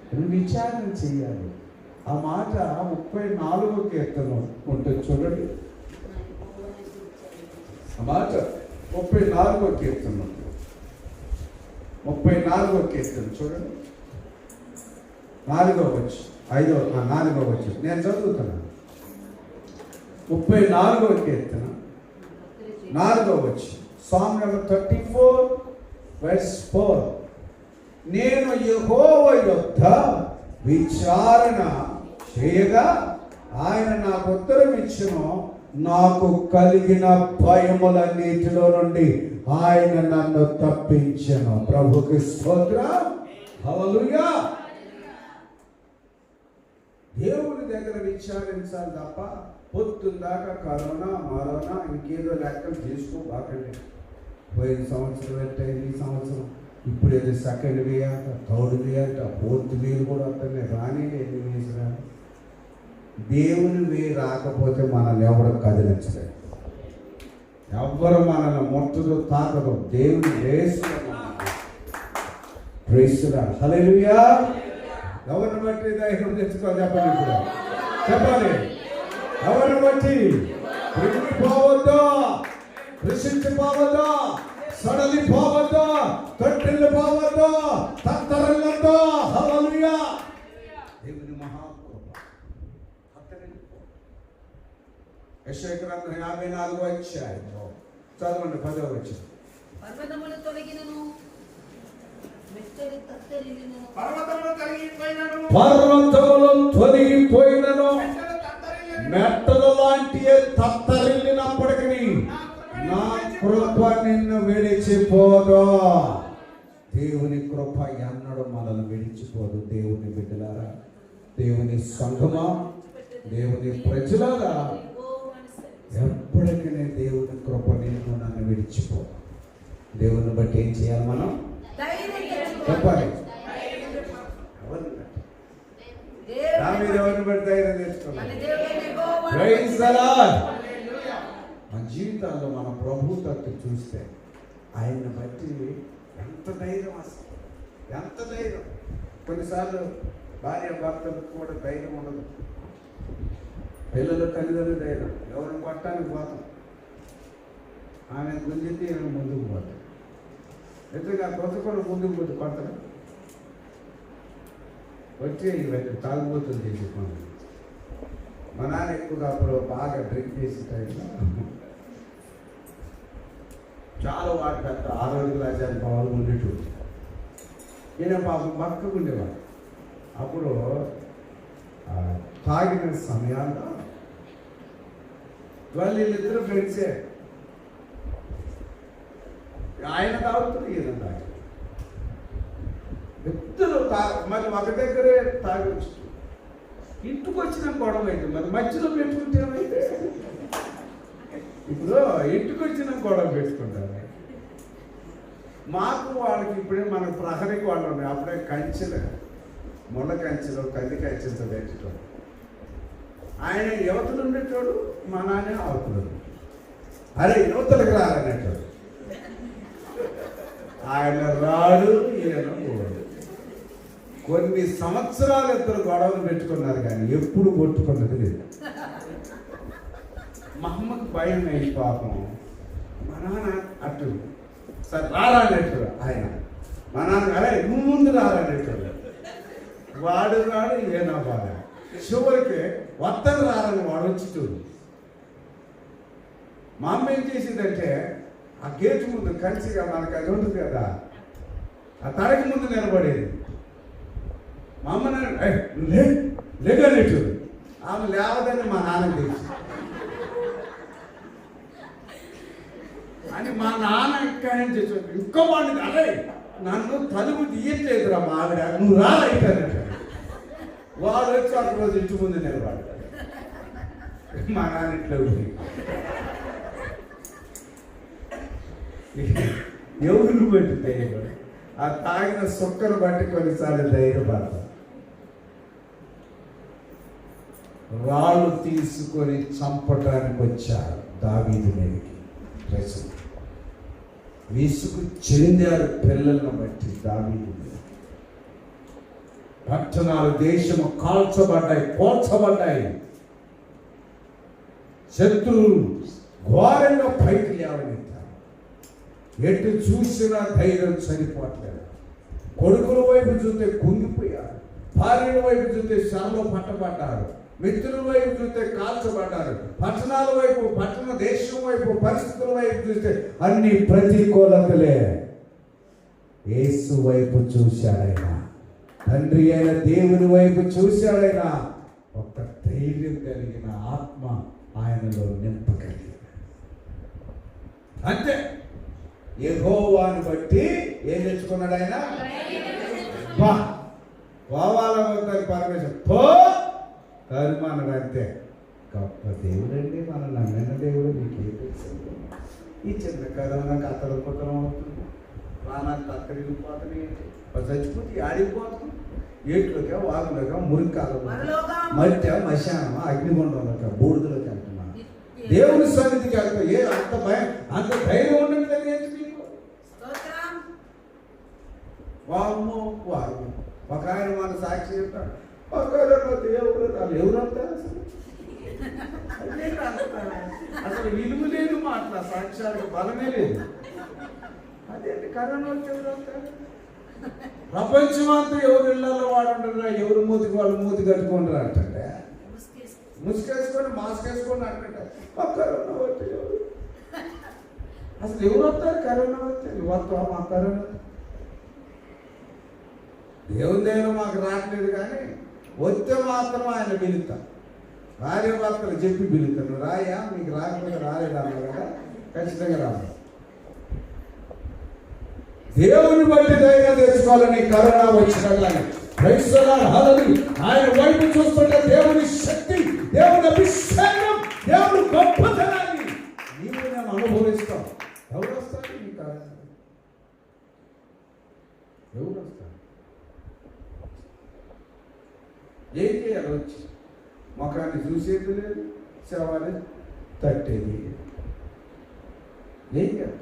నువ్వు విచారణ చేయాలి. ఆ మాట 34వ కీర్తన ఉంటుంది చూడండి. ఆ మాట 34వ కీర్తన ఉంటుంది. 34వ కీర్తన చూడండి. 4వ వచ్చు 4వ వచ్చు నేను చదువుతున్నాను. 34వ కీర్తన 4వ వచ్చు. Song number 34 verse 4. నేను యెహోవా యొద్ద విచారణ చేయగా ఆయన నాకు ఉత్తరం ఇచ్చును. నాకు కలిగిన భయములన్నిటిలో నుండి ఆయన నన్ను తప్పించెను. ప్రభుకి స్తోత్రం. హల్లెలూయా. దేవుని దగ్గర విచారించాలి తప్ప పొద్దుందాకా కరోనా మరోనా ఇంకేదో లెక్కలు చేసుకోబాకండి. పోయిన సంవత్సరం అంటే ఈ సంవత్సరం ఇప్పుడు ఏదో సెకండ్ వే అంట, థర్డ్ వే అంట, ఫోర్త్ వే కూడా వస్తున్నాయి. రాని ఎన్ని వేసి రాని దేవుని వే రాకపోతే మనల్ని ఎవరు కదిలించలేదు. ఎవ్వరు మనల్ని ముట్టదు తాకదు. దేవుని వేసురా. హల్లెలూయా. ఎవరిని బట్టి ధైర్యం తెచ్చుకోవాలి చెప్పండి. ఇప్పుడు చెప్పాలి. ఎవరిని బట్టి కృంగిపోవద్దు, కృషించిపోవద్దు, సడలిపోవద్దు, కట్టిల్లిపోవద్దు, తత్తరిల్లొద్దు. హల్లెలూయా. దేవుని మహాకృప. యెషయా గ్రంథం 54వ అధ్యాయంలో చదవండి 10వ వచనం.
పర్వతములు తొలగినను మెట్టలు తత్తరిల్లినను,
పర్వతములు తొలగిపోయినను మెట్టలు లాంటి తత్తరిల్లినప్పటికీ నా కృప నిన్ను విడిచిపోదు. దేవుని కృప ఎన్నడూ మనల్ని విడిచిపోదు. దేవుని బిడ్డలారా, దేవుని సంఘమా, దేవుని ప్రజలారా, ఎప్పటికీ దేవుని కృప నిన్ను నన్ను విడిచిపోదు. దేవుని బట్టి ఏం చేయాలి మనం? చెప్పాలి. ఎవరిని బట్టి ధైర్యం తెచ్చుకోవాలి. Praise the lord. మన జీవితాల్లో మన ప్రభు తట్టు చూస్తే ఆయన్ని బట్టి ఎంత ధైర్యం వస్తుంది, ఎంత ధైర్యం. కొన్నిసార్లు భార్య భర్తలకు కూడా ధైర్యం ఉండదు. పిల్లలు తల్లిదండ్రులు ధైర్యం. ఎవరిని కొట్టడానికి పోతాం, ఆమె గుంజితే ముందుకు పోతాం. ఎందుకంటే ఆ కొత్త కూడా ముందుకు పోతే కొడతారు. వచ్చి ఇవన్నీ తాగుబోతులు చేసేసుకోండి. మా నాన్న ఎక్కువగా అప్పుడు బాగా డ్రింక్ చేసే టైంలో చాలా వాటి పెద్ద 6 అడుగుల భవాలు ఉండేటు. ఈయన పాపం పక్కకు ఉండేవాడు. అప్పుడు తాగిన సమయాల్లో వీళ్ళిద్దరు ఫ్రెండ్సే. ఆయన తాగుతారు, ఈయన తాగి ఇద్దరు మరి ఒక దగ్గరే తాగొచ్చు. ఇంటికి వచ్చిన గొడవ అయితే మరి మధ్యలో పెట్టుకుంటే ఏమైతే? ఇప్పుడు ఇంటికి వచ్చిన గొడవ పెట్టుకుంటారు. మాకు వాళ్ళకి ఇప్పుడే మన ప్రహరికి వాళ్ళు ఉన్నాయి. అప్పుడే కంచెలు, ముళ్ళ కంచెలు, కంది కంచెలతో పెట్టేటోడు. ఆయన యువతలు ఉండేటోడు, మా నాన్న అవతలు. అరే యువతలకు రాలనేటోడు. ఆయన రాడు, ఈయన పోడు. కొన్ని సంవత్సరాలు ఇద్దరు గొడవలు పెట్టుకున్నారు కానీ ఎప్పుడు కొట్టుకున్నది లేదు. మా అమ్మకు భయం అయింది పాపం. మా నాన్న అటు సరే రాలనేటోడు ఆయన. మా నాన్న అరే నువ్వు ముందు రాలనేటోడు. వాడు రాడు, ఈయన బాధ. చివరికి వత్తను రాలని వాడు వచ్చి మా అమ్మ ఏం చేసిందంటే ఆ గేటు ముందు కంచిగా మనకు అది ఉంటుంది కదా, ఆ తడకి ముందు నిలబడేది. మా అమ్మ లెగనిటు ఆమె లేవదని మా నాన్న తెలుసు అని మా నాన్న ఇక్కడ చేసాడు. ఇంకో వాడిని అరే నన్ను తలుపు తీయట్లేదురా మా ఆవిడ, నువ్వు రాలైతానట. వాడు వచ్చి ఒక రోజు ఇంటి ముందు నిలబడ్డాడు. మా నాన్న ఇట్లా ఉంది. ఎవరు బట్టి ధైర్యపడు, ఆ తాగిన సుక్కను బట్టి కొన్నిసార్లు ధైర్యపడతాం. రాళ్ళు తీసుకొని చంపటానికి వచ్చారు దావీదు మీదకి ప్రజలు. విసుగు చెందారు పిల్లలను బట్టి దావీదు మీద. పట్టణాలు దేశము కాల్చబడ్డాయి, పోల్చబడ్డాయి. శత్రువులు ఘోరంగా పైకి లేవనెత్తారు. ఎటు చూసినా ధైర్యం సరిపోవట్లేదు. కొడుకుల వైపు చూస్తే కుంగిపోయారు, భార్యల వైపు చూస్తే శరలో పట్టబడ్డారు, మిత్రుల వైపు చూస్తే కాల్చబడ్డారు, పట్టణాల వైపు, పట్టణ దేశం వైపు, పరిస్థితుల వైపు చూస్తే అన్ని ప్రతికూలతలే. యేసు వైపు చూశాడైనా, తండ్రి అయిన దేవుని వైపు చూశాడైనా, ఒక ధైర్యం కలిగిన ఆత్మ ఆయనలో నింపగలిగిన. అంతే. యెహోవాను బట్టి ఏం తెచ్చుకున్నాడు ఆయన? పోవాలవుతారు పరమేశ్వరు పో కర్మాను. అంతే. గొప్ప దేవుడండి, మన నమ్మిన దేవుడు. మీకు ఏ తెలుసు? ఈ చిన్న కరోనా కథల పుట్టడం అవుతుంది, ప్రాణాలు తక్కడిపోతున్నాయి, చచ్చిపోతే ఆడిపోతుంది. ఏట్లోక వాగులోక మురికాల మధ్య మశానం అగ్నిగుండంలోక బూడిదలోకి వెళ్తున్నాను. దేవుని సన్నిధికి వెళ్తా. ఏ అంత భయం, అంత ధైర్యం ఉండట్లేదు ఏంటి మీకు? వాము వారు ఒక ఆయన మన సాక్షి చెప్తాడు, దేవుడు రాళ్ళు ఎవరు అంటారు? అసలు విలువ లేదు, మాట సాక్ష్యాలకు బలమే లేదు. అదేంటి కరోనా వచ్చి ఎవరు అంటారు? ప్రపంచం అంతా ఎవరు ఇళ్లలో వాడుంటారా, ఎవరు మూతికి వాళ్ళు మూతి కట్టుకుంటారు అంటే, ముసుకేసుకొని మాస్క్ వేసుకొని అంటే కరోనా వస్తే ఎవరు అసలు ఎవరు వస్తారు? కరోనా వస్తే వస్తా మా కరోనా దేవుని దేవుడు మాకు రావట్లేదు, కానీ వస్తే మాత్రం ఆయన పిలుతా. భార్య భర్తలు చెప్పి పిలుతాను, రాయా మీకు రాకపోతే రాలేదన్నారు కదా, ఖచ్చితంగా రాదు. దేవుని బట్టి ధైర్యం తెచ్చుకోవాలని కరోనా వచ్చిన ఆయన వైపు చూస్తుంటే దేవుని శక్తి, దేవుని అభిషేకం, దేవుని గొప్పతనాన్ని నీవు నేను అనుభవిస్తాం. ఎవరు వస్తారు? నీ కరోనా ఎవరు వస్తారు? ఏం చేయాలి? వచ్చి ముఖాన్ని చూసేది లేదు, శవాన్ని తట్టేది ఏం చేయాలి?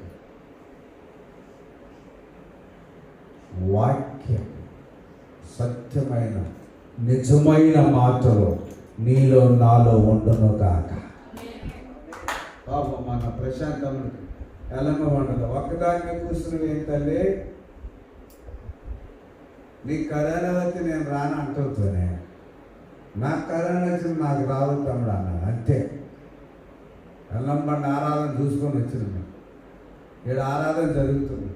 వాక్యం, సత్యమైన నిజమైన మాటలు నీలో నాలో ఉండును గాక. బాబు మన ప్రశాంతమునికి ఎలమ ఉండదు. ఒక్కదానికి కూర్చుని ఏంటంటే నీ కరోనా వచ్చి నేను రాను అంటుంటేనే, నాకు కరోనా వచ్చి నాకు రాదు తమ్ముడు అన్నాను. అంతే. ఎల్లంబండి ఆరాధన చూసుకొని వచ్చినాను. ఇక్కడ ఆరాధన జరుగుతుంది.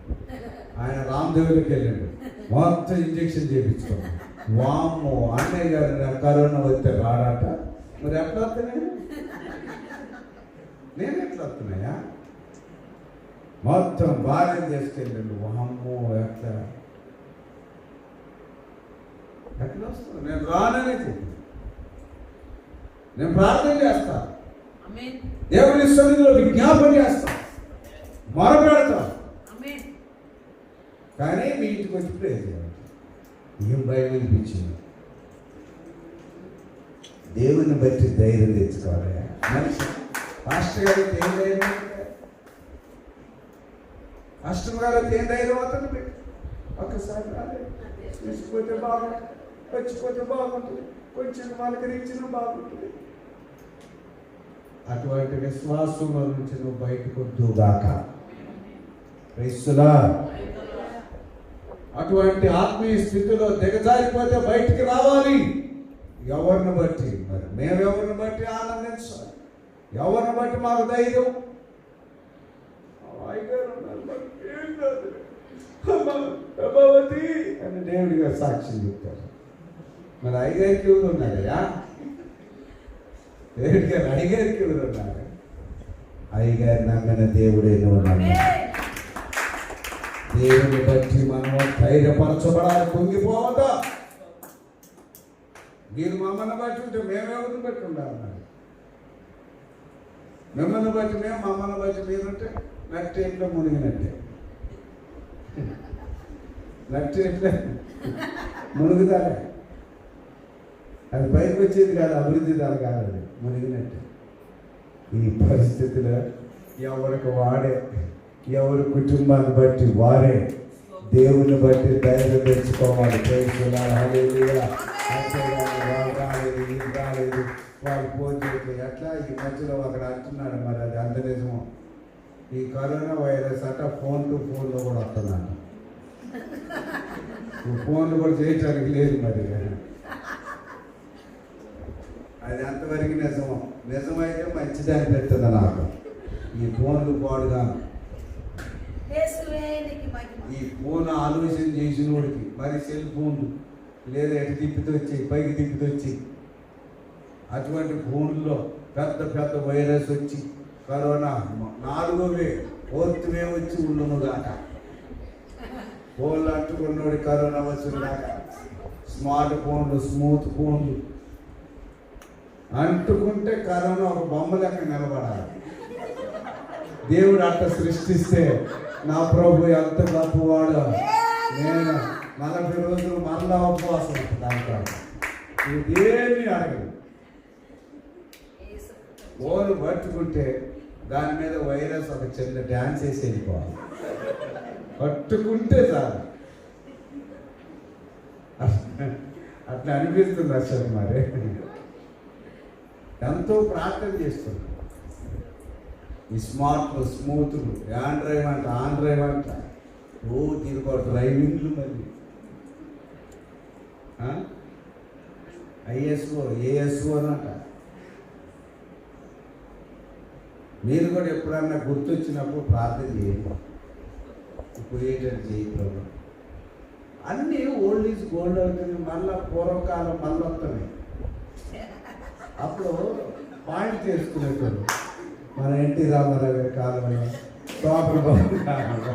ఆయన రామదేవుడికి వెళ్ళాడు, మొత్తం ఇంజక్షన్ చేయించుకున్నాడు. వాము అన్నయ్య గారు నాకు కరోనా వస్తే రాడట. మరి ఎట్లా వస్తున్నాయి? నేను ఎట్లా వస్తున్నాయా? మొత్తం భార్య చేసుకెళ్ళండి. వాము ఎట్లా ఎట్లా వస్తుంది? నేను రాననే చెప్పి నేను ప్రార్థన చేస్తా, దేవుని సన్నిధిలో విజ్ఞాపన చేస్తా, మొరపెడతా. కానీ మీ ఇంటికి వచ్చి ప్రే చేయాలి. ఏం భయం అనిపించింది? దేవుని బట్టి ధైర్యం తెచ్చుకోవాలి. మనిషి పాస్టర్ గారికి ఏం ధైర్యం? పాస్టర్ గారికి ఏం ధైర్యం అవుతుంది? ఒక్కసారి రాలేదు, వచ్చిపోతే బాగుంటుంది, వచ్చిపోతే బాగుంటుంది, కొంచెం వాళ్ళకి ఇచ్చిన బాగుంటుంది. అటువంటి విశ్వాసంలో నుంచి నువ్వు బయటకు వద్దుగాక. అటువంటి ఆత్మీయ స్థితిలో దిగజారిపోతే బయటికి రావాలి. ఎవరిని బట్టి? మరి మేమెవరిని బట్టి ఆనందించాలి? ఎవరిని బట్టి మాకు ధైర్యం? అని దేవుడిగా సాక్షి చెప్తారు. మరి అయ్యగారికి ఎవరు ఉన్నారయ్యా? అయ్యగారికి ఎవరు ఉన్నారు? అయ్యగారి నమ్మిన దేవుడే ఉన్నాడు. దేవుని బట్టి మనం ధైర్యపరచబడాలి, పొంగిపోవద్దా. మీరు మమ్మల్ని బట్టి ఉంటే మేమెవరిని బట్టి ఉండాలన్నాడు. మిమ్మల్ని బట్టి మేము, మమ్మల్ని బట్టి మీరుంటే నట్టేట్లో మునిగినట్టే. నట్టేట్లే మునుగుతారే, అది పైకి వచ్చేది కాదు, అభివృద్ధి దాని కాదు, అది మునిగినట్టే. ఈ పరిస్థితిలో ఎవరికి వాడే, ఎవరి కుటుంబాన్ని బట్టి వారే దేవుని బట్టి ధైర్యం తెచ్చుకోవాలి. రాలేదు వాళ్ళు ఫోన్ చేయట్లేదు. ఎట్లా ఈ మధ్యలో ఒకడు అంటున్నాడు, మరి అది అంత నిజమో, ఈ కరోనా వైరస్ అట్ట ఫోన్ టు ఫోన్లో కూడా వస్తున్నాడు. ఫోన్లు కూడా చేయటానికి లేదు. మరి అది అంతవరకు నిజమో, నిజమైతే మంచిది అనిపిస్తుంది నాకు. ఈ ఫోన్లు పాడుగా, ఈ ఫోన్ ఆలోచన చేసిన వాడికి మరి సెల్ ఫోన్లు లేదా ఎటు తిప్పితే వచ్చాయి, పైకి తిప్పితే వచ్చి, అటువంటి ఫోన్లో పెద్ద పెద్ద వైరస్ వచ్చి కరోనా 4వ వేవ్ 4th వేవ్ వచ్చి ఉండును దాక. ఫోన్లు అంటుకున్నోడి కరోనా వచ్చిన దాకా. స్మార్ట్ ఫోన్లు, స్మూత్ ఫోన్లు అంటుకుంటే కరోనా ఒక బొమ్మ లెక్క నిలబడాలి. దేవుడు అట్ట సృష్టిస్తే నా ప్రభు ఎంత గొప్పవాడు. నేను 40 రోజులు మరలా ఉపవాసం దాంట్లో ఇదేమీ అడగదు. ఓను పట్టుకుంటే దాని మీద వైరస్ ఒక చిన్న డ్యాన్స్ వేసి వెళ్ళిపోవాలి. పట్టుకుంటే చాలు. అట్లా అనిపిస్తుంది అసలు. మరి ఎంతో ప్రార్థన చేస్తుంది. ఈ స్మార్ట్లు, స్మూత్లు, ఆండ్రాయిడ్ అంట దీనికి ఒక డ్రైవింగ్లు, మళ్ళీ ఐఎస్ఓ ఏఎస్ఓ అంట. మీరు కూడా ఎప్పుడన్నా గుర్తొచ్చినప్పుడు ప్రార్థన చేయండి, పోయేటట్టు చేయడం. అన్నీ ఓల్డ్ ఈజ్ గోల్డ్ అవుతుంది. మళ్ళీ పూర్వకాలం మళ్ళీ వస్తున్నాయి. అప్పుడు పాయింట్ చేసుకునేటప్పుడు మన ఎన్టీ రామారావు గారి కాలంలో, బాబు కాలంలో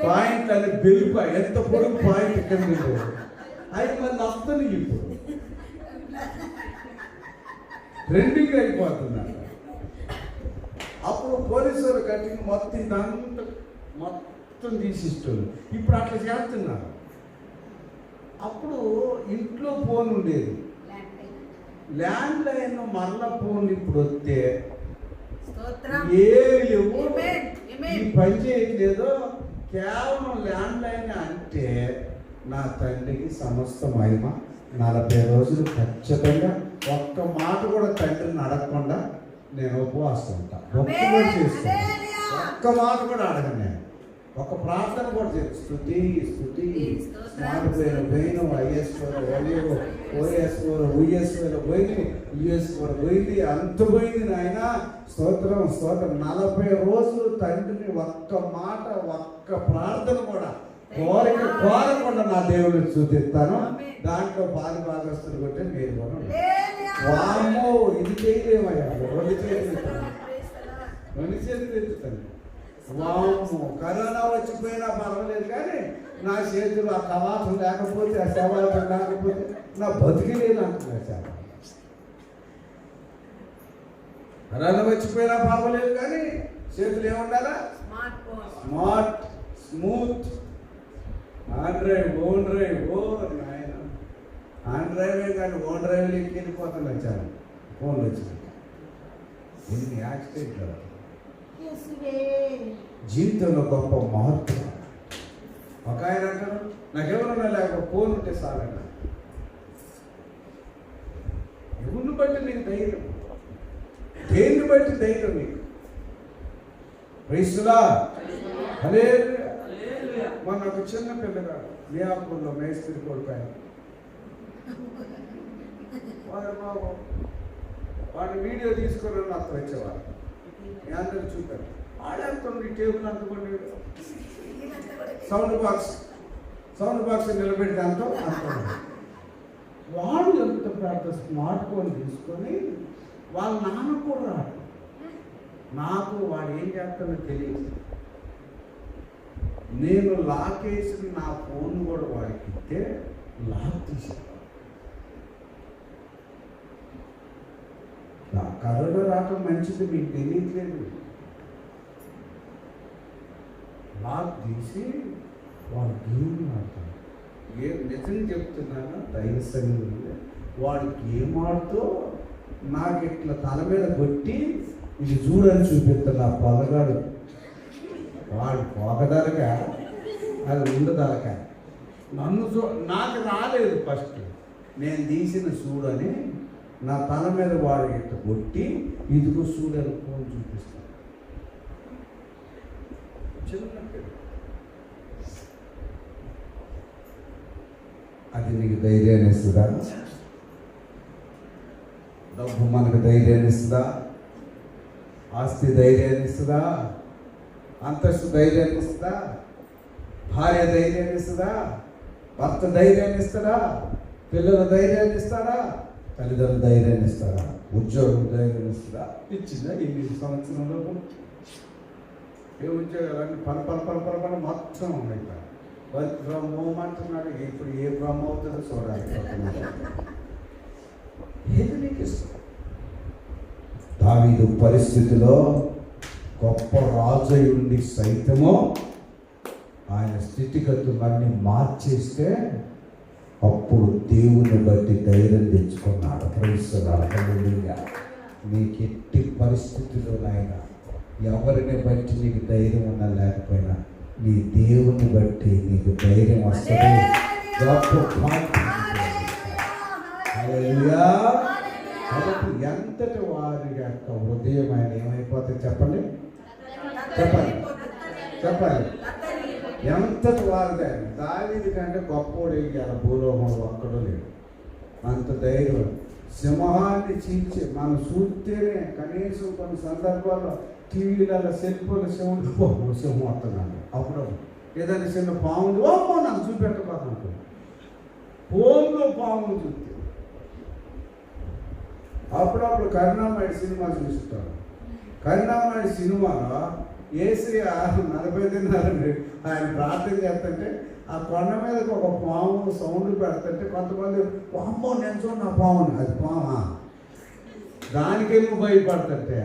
పాయింట్ అని బెల్లిప ఎంత పొడుగు పాయింట్ ఇక్కడ ఉండేది. అది మళ్ళీ వస్తున్నాయి. ఇప్పుడు ట్రెండింగ్ అయిపోతున్నారు. అప్పుడు పోలీసులు కట్టింగ్ మొత్తం తీసిస్తారు. ఇప్పుడు అట్లా చేస్తున్నారు. అప్పుడు ఇంట్లో ఫోన్ ఉండేది, ల్యాండ్ లైన్. మరలా ఫోన్ ఇప్పుడు వస్తే ఈ పని చేయట్లేదో, కేవలం ల్యాండ్ లైన్ అంటే నా తండ్రికి సమస్త మహిమ. 40 రోజులు ఖచ్చితంగా ఒక్క మాట కూడా తండ్రిని అడగకుండా నేను ఉపవాసం ఉంటా. భక్తి కూడా చేస్తాను. ఒక్క మాట కూడా అడగను నేను. ఒక ప్రార్థన కూడా చేస్తాను. స్తుతి పోయిన ఐఎస్ఓలో ఓఎస్ఓలో పోయింది, యుఎస్ఓలో పోయింది, అంత పోయింది నాయన. స్తోత్రం 40 రోజులు తండ్రిని ఒక్క మాట, ఒక్క ప్రార్థన కూడా కోరకుండా నా దేవుడిని చూపిస్తాను. దాంట్లో భాగస్తులు కొట్టే మీరు కూడా వామో ఇది చేయలేమయ్యా. 2 చేతులు ఎత్తుతాను. వాము కరోనా వచ్చిపోయినా పర్వాలేదు, కానీ నా చేతులు ఆ కవాసం లేకపోతే, ఆ సేవాసం లేకపోతే నా బతికిలేదు అంటున్నారు సార్. కరోనా వచ్చిపోయినా పర్వాలేదు, కానీ చేతులు ఏముండాలా? Smart, smooth, Android, own drive. నాయన ఆండ్రాయిడే కానీ ఓన్ డ్రైవ్లు ఎక్కిపోతాను వచ్చాను. ఫోన్లు వచ్చినాక ఎన్ని యాక్సిడెంట్లు. జీవితంలో గొప్ప మార్పు. ఒక ఆయన అంటారు, నాకెవరన్నా లేక ఫోన్ ఉంటే చాలన్న. ఎవరిని బట్టి నీకు ధైర్యం, దేన్ని బట్టి ధైర్యం నీకు? క్రీస్తులా మన ఒక చిన్న పిల్లగాడు మియాపూర్లో మేస్త్రి కొడుకు ఆయన. వాడు వీడియో తీసుకుని అక్కడ వచ్చేవాడు. అందరూ చూపారు. ఆడేస్తుంది టేబుల్ అందుకోండి, సౌండ్ బాక్స్ నిలబెట్టి దాంతో అనుకోండి. వాడు స్మార్ట్ ఫోన్ తీసుకొని వాళ్ళ నాన్న కూడా రాడు. నాకు వాడు ఏం చేస్తానో తెలియదు. నేను లాక్ వేసి నా ఫోన్ కూడా వాడికి ఇస్తే లాక్ తీసేవాడు. నా కరోనా రావటం మంచిది, మీకు తెలియట్లేదు. లాక్ తీసి వాడు గేమ్ ఆడతాడు. నిజం చెప్తున్నాను, దైవసంగా వాడు గేమ్ ఆడుతూ నాకు ఇట్లా తల మీద కొట్టి ఇది చూడని చూపిస్తున్నా పొలగాడు. వాడు పోగదలగా అది ఉండదలక నన్ను నాకు రాలేదు ఫస్ట్. నేను తీసిన చూడని నా తల మీద వాడు ఇట్లా కొట్టి ఇదిగో చూడని ఫోన్ చూపిస్తాను. చిన్న అది నీకు ధైర్యాన్ని ఇస్తుందా? డబ్బు మనకు ధైర్యాన్ని ఇస్తుందా? ఆస్తి ధైర్యాన్ని ఇస్తుందా? అంతస్తు ధైర్యాన్ని ఇస్తుందా? భార్య ధైర్యాన్ని ఇస్తుందా? భర్త ధైర్యాన్ని ఇస్తాడా? పిల్లల ధైర్యాన్ని ఇస్తాడా? తల్లిదండ్రుల ధైర్యాన్ని ఇస్తాడా? ఉద్యోగం ధైర్యాన్ని ఇస్తుందా? ఇచ్చిందా? ఈ సంవత్సరంలో ఏ ఉద్యోగాలన్నీ పల మొత్తం ఉన్నాయి. వర్క్ ఫ్రమ్ హోమ్ అంటున్నాడు. ఇప్పుడు ఏ ఫ్రమ్ అవుతుందో చూడాలి. ఏది నీకు ఇష్టం? దావీదు పరిస్థితిలో గొప్ప రాజు ఉండి సైతము ఆయన స్థితిగతులన్నీ మార్చేస్తే అప్పుడు దేవుని బట్టి ధైర్యం తెచ్చుకున్నాడు. హల్లెలూయా. నీకు ఎట్టి పరిస్థితుల్లోనైనా ఎవరిని బట్టి నీకు ధైర్యం ఉన్నా లేకపోయినా నీ దేవుని బట్టి నీకు ధైర్యం వస్తుంది. హల్లెలూయా. కాబట్టి ఎంతటి వారి యొక్క హృదయం ఆయన ఏమైపోతుంది చెప్పండి, చెప్పండి, చెప్పండి. ఎంతటి వారిదే. దావీదు కంటే గొప్పోడు అలా భూలోకంలో ఒక్కడో లేడు. అంత ధైర్యం. సింహాన్ని చీల్చి మనం చూస్తేనే కనీసం కొన్ని సందర్భాల్లో టీవీలలో సెల్ఫోన్లు సింహం వస్తున్నాను. అప్పుడు ఏదైనా చిన్న పాములు ఓమో నాకు చూపెట్టబోతున్నాను. ఫోన్లో పాములు చూస్తే అప్పుడప్పుడు కరుణామయుడు సినిమా చూస్తాడు. కరుణామయుడు సినిమాలో యేసయ్య 40 దినాలు ఆయన ప్రార్థన చేస్తుంటే ఆ కొండ మీదకి ఒక పాము సౌండ్ పెడుతుంటే కొంతమంది అమ్మో నేను చూడండి ఆ పాముని, అది పామా, దానికేమో భయపడుతుంటే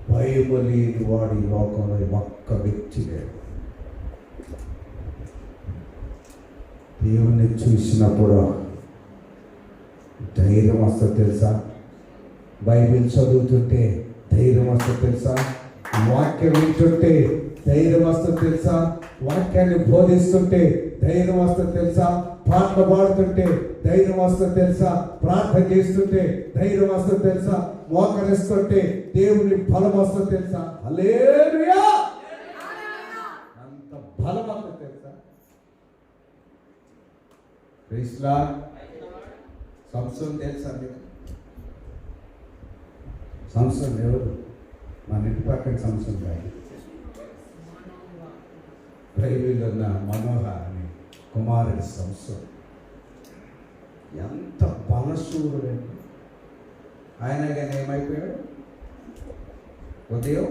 భయము లేని వాడు ఈ లోకంలో ఒక్క వ్యక్తి లేడు. దేవుణ్ణి చూసినప్పుడు ధైర్యం వస్తుంది తెలుసా? బైబిల్ చదువుతుంటే ధైర్యం వస్తుంది తెలుసా? వాక్యం వింటుంటే ధైర్యం వస్తుంది తెలుసా? వాక్యాన్ని బోధిస్తుంటే ధైర్యం వస్తుంది తెలుసా? పాటలు పాడుతుంటే ధైర్యం వస్తుంది తెలుసా? ప్రార్థన చేస్తుంటే ధైర్యం వస్తుంది తెలుసా? మోకరిస్తుంటే దేవుని బలం వస్తుంది తెలుసా? హల్లెలూయా. అంత బలం వస్తుంది తెలుసా? Praise lord. సంసోన్ తెలుసా మీకు? సంసోన్ ఎవరు? మన ఇంటి పక్కన సంసోన్ గారు. బైబిల్లో ఉన్న మనోహ అని కుమారుడి సంసోన్ ఎంత బలశూరుడు. ఆయన కానీ ఏమైపోయాడు? ఉదయం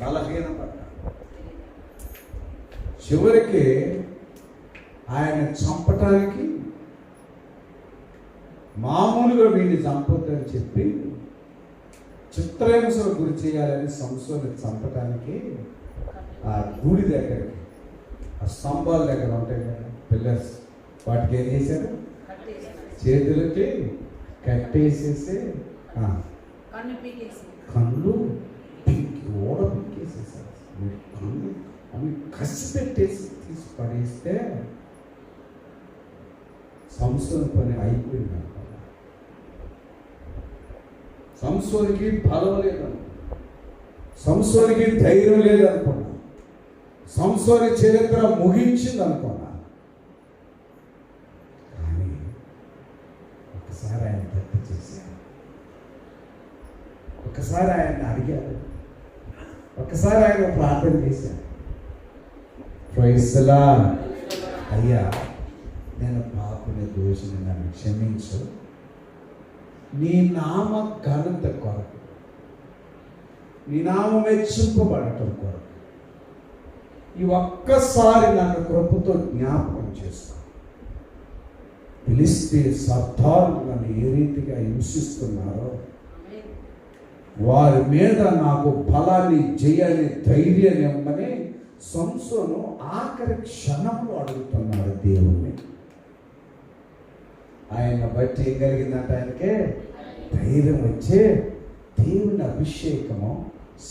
బలహీనపడ్డాడు. చివరికి ఆయన చంపటానికి మామూలుగా వీడిని చంపొద్దని చెప్పి చిత్రహింసకు గురి చేయాలని సంసోన్ని చంపటానికి ఆ గుడి దగ్గరికి, ఆ స్తంభాల దగ్గర ఉంటాయి కదా పిల్లర్స్, వాటికి ఏం చేశారు? చేతులకి కట్టేసేసి కళ్ళు ఓడ పీకేసేసారు. కళ్ళు అవి కసి పెట్టేసి తీసి పడేస్తే సంసోన్ పని అయిపోయింది. సంసోనికి బలం లేదనుకున్నా, సంసోనికి ధైర్యం లేదనుకున్నా, సంసోని చరిత్ర ముగించింది అనుకున్నా. కానీ ఒకసారి ఆయన గట్టి చేశారు, ఒకసారి ఆయన అడిగారు, ఒకసారి ఆయన ప్రార్థన చేశారు. Praise the lord. అయ్యా నేను పాపని దోషిని, నన్ను క్షమించు, నీ నామ ఘనత కొరకు, నీ నామం హెచ్చింపబడటం కొరకు ఈ ఒక్కసారి నన్ను కృపతో జ్ఞాపకం చేస్తాను. పిలిస్తే సర్దారులు నన్ను ఏ రీతిగా హింసిస్తున్నారో వారి మీద నాకు బలాన్ని, జయాన్ని, ధైర్యాన్ని ఇవ్వమని సంసోను ఆఖరి క్షణంలో అడుగుతున్నాడు దేవుణ్ణి. ఆయన బట్టి ఏం కలిగిందంట? ఆయనకే ధైర్యం వచ్చే దేవుని అభిషేకము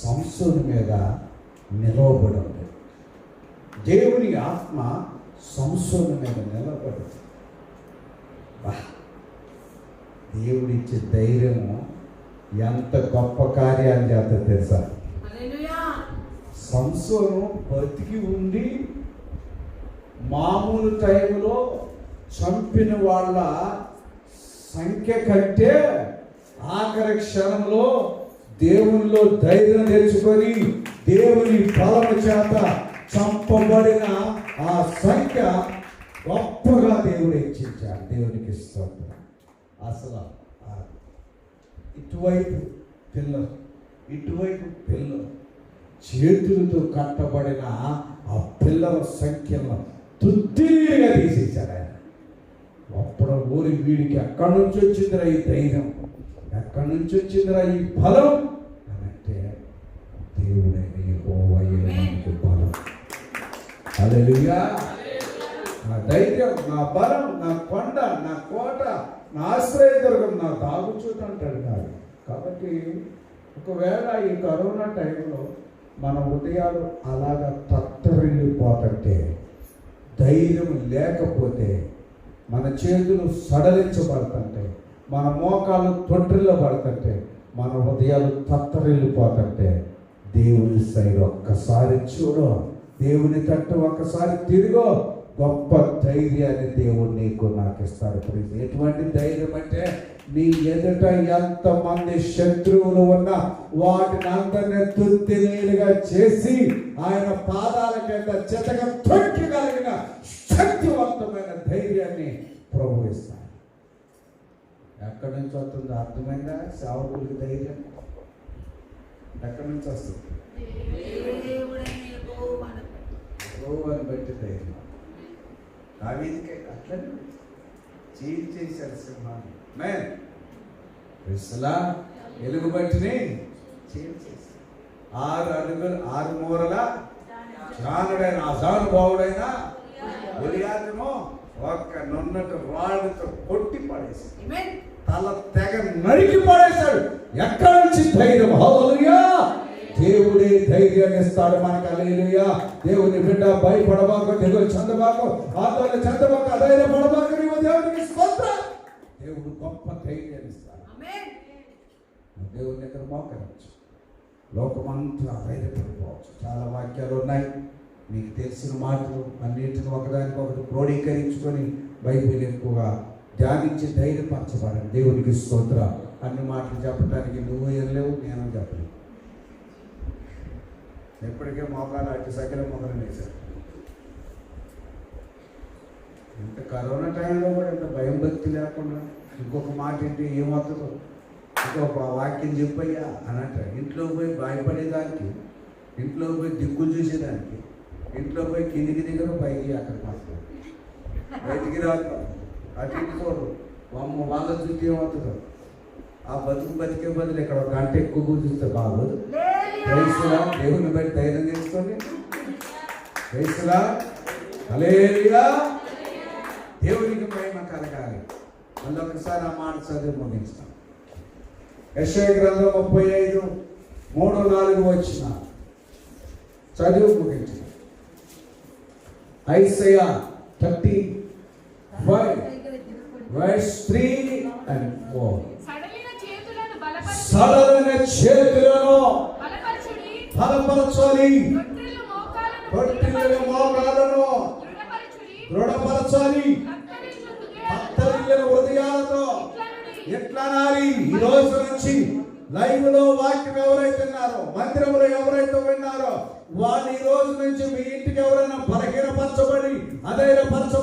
సంసోను మీద నిలవబడి ఉంది. దేవుని ఆత్మ సంసోను మీద నిలబడి, దేవుడిచ్చే ధైర్యము ఎంత గొప్ప కార్యాలు చేత తెలుసా? సంసోను బతికి ఉండి మామూలు టైంలో చంపిన వాళ్ళ సంఖ్య కంటే ఆఖరి క్షణంలో దేవునిలో ధైర్యం తెచ్చుకొని దేవుని బలము చేత చంపబడిన ఆ సంఖ్య గొప్పగా దేవుడు హెచ్చించాడు. దేవునికి స్తోత్రం. అసలు ఇటువైపు పిల్లలు చేతులతో కట్టబడిన ఆ పిల్లల సంఖ్యను తుత్తిగా తీసేశాడు ఆయన. అప్పుడు ఊరి వీడికి ఎక్కడి నుంచి వచ్చిందిరా ఈ ధైర్యం, ఎక్కడి నుంచి వచ్చిందిరా ఈ బలం అంటే దేవుడైన యెహోవాయే మనకి బలం. హల్లెలూయా. నా ధైర్యం, నా బలం, నా కొండ, నా కోట, నా ఆశ్రయదుర్గం, నా దాగుచోటు అంటాడు కాదు. కాబట్టి ఒకవేళ ఈ కరోనా టైంలో మన హృదయాలు అలాగా తత్తరిల్లిపోతుంటే, ధైర్యం లేకపోతే, మన చేతులు సడలించబడుతుంటే, మన మోకాలు తొట్టిల్లబడుతుంటే, మన హృదయాలు తత్తరిల్లిపోతుంటే, దేవుని సైడ్ ఒక్కసారి చూడు, దేవుని తట్టు ఒక్కసారి తిరిగో, గొప్ప ధైర్యాన్ని దేవుడు నీకు నాకు ఇస్తాడు. ఎటువంటి ధైర్యం అంటే, నీ ఎదుట ఎంతమంది శత్రువులు ఉన్నా వాటిని అందరినీ తుత్తినీలుగా చేసి ఆయన పాదాల కింద చెతగా తొక్కగలిగిన శక్తివంతమైన ధైర్యాన్ని ప్రభు ఇస్తాడు. ఎక్కడి నుంచి వస్తుందో అర్థమైందా? సేవకులకి ధైర్యం ఎక్కడి నుంచి వస్తుంది? ప్రభువుని బట్టి ధైర్యం. దావీదుకే అట్లనే చేశారు సింహాన్ని. ఎలుగు బట్టిని చేసి 6 అడుగులు 6 మూరల జానుడైన అజానుభావుడైన గొలియాతును ఒక్క నున్నటి రాళ్ళతో కొట్టి పడేసి తల తెగ నరికి పడేశాడు. ఎక్కడి నుంచి ధైర్యం? హల్లెలూయా. దేవుడే ధైర్యాన్ని ఇస్తాడు మనకు. హల్లెలూయా. దేవుని బిడ్డ భయపడబాకు, దిగులు చెందబాకు, ఆందోళన చెందబాకు, అధైర్యపడబాకు. నీవు దేవునికి స్తోత్రం. దేవుడు గొప్ప ధైర్యాన్ని ఇస్తాడు. దేవుని దగ్గర మోకరించు. లోకమంతా ధైర్యపడిపోవచ్చు. చాలా వాక్యాలు ఉన్నాయి, మీకు తెలిసిన మాటలు అన్నింటిని ఒకదానికొకటి క్రోడీకరించుకొని బైబిల్ ఎక్కువగా ధ్యానించి ధైర్యపరచబడండి. దేవునికి స్తోత్రం. అన్ని మాటలు చెప్పడానికి నువ్వు వెళ్ళలేవు, నేను చెప్పలేవు. ఎప్పటికే మోకాలు అటు సకల మొదలు వేశారు. ఇంత కరోనా టైంలో కూడా ఇంత భయం భక్తి లేకుండా ఇంకొక మాట ఏంటి ఏమవుతుందో, ఇంకొక వాక్యం చెప్పయ్యా అని అంటారు. ఇంట్లో పోయి భయపడేదానికి, ఇంట్లో పోయి దిక్కులు చూసేదానికి, ఇంట్లో పోయి కిందికి దిగరు, పైకి అక్కడికి వస్తారు, బయటికి రాదు, అటు ఇటు చూడరు. వాళ్ళ చూసి ఏమవుతుందో, ఆ బతికే బదులు ఇక్కడ ఒక గంట ఎక్కువ కూర్చుంటే బాగోదు. క్రైస్తులా దేవుని బట్టి ధైర్యం చేసుకోండి. క్రైస్తులా హల్లెలూయా. దేవునికి మహిమ కలగాలి. మళ్ళీ ఒకసారి ఆ మాట చదివి ముగించాం. యెషయా గ్రంథం 35:3-4 వచ్చిన చదివి ముగించాం. ఐసయా 35:3-4. సడలిన చేతులను బలపరచాలి, పట్టిల్లిన మోకాళ్ళను దృఢపరచాలి, హృదయాలతో ఎట్లా నాలి. ఈ రోజు నుంచి లైవ్ లో వాక్యం ఎవరైతే ఉన్నారో, మందిరంలో ఎవరైతే విన్నారో వాళ్ళు ఈ రోజు నుంచి మీ ఇంటికి ఎవరైనా బలహీనపరచబడి అధైర్యపరచబడి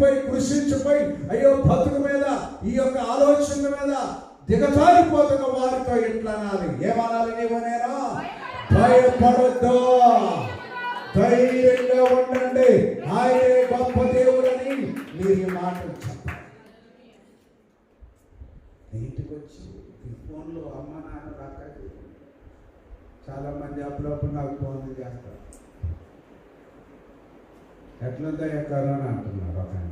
అలసిపోయి కృషించిపోయి అయ్యో బతుకు మీద ఈ యొక్క ఆలోచన మీద దిగజారిపోతున్న వారితో ఎట్లా అనాలి? ఏమనాలి? నీవు నేను భయపడొద్దు, ధైర్యంగా ఉండండి, ఆయనే గొప్ప దేవుడని మీరు ఈ మాటలు చెప్పాలి. ఇంటికి వచ్చి ఈ ఫోన్లో అమ్మ నాన్న దాకా చాలా మంది అప్పుడప్పుడు నాకు ఫోన్లు చేస్తారు. ఎట్లుందయ్యా కరోనా అంటున్నారు ఒక ఆయన.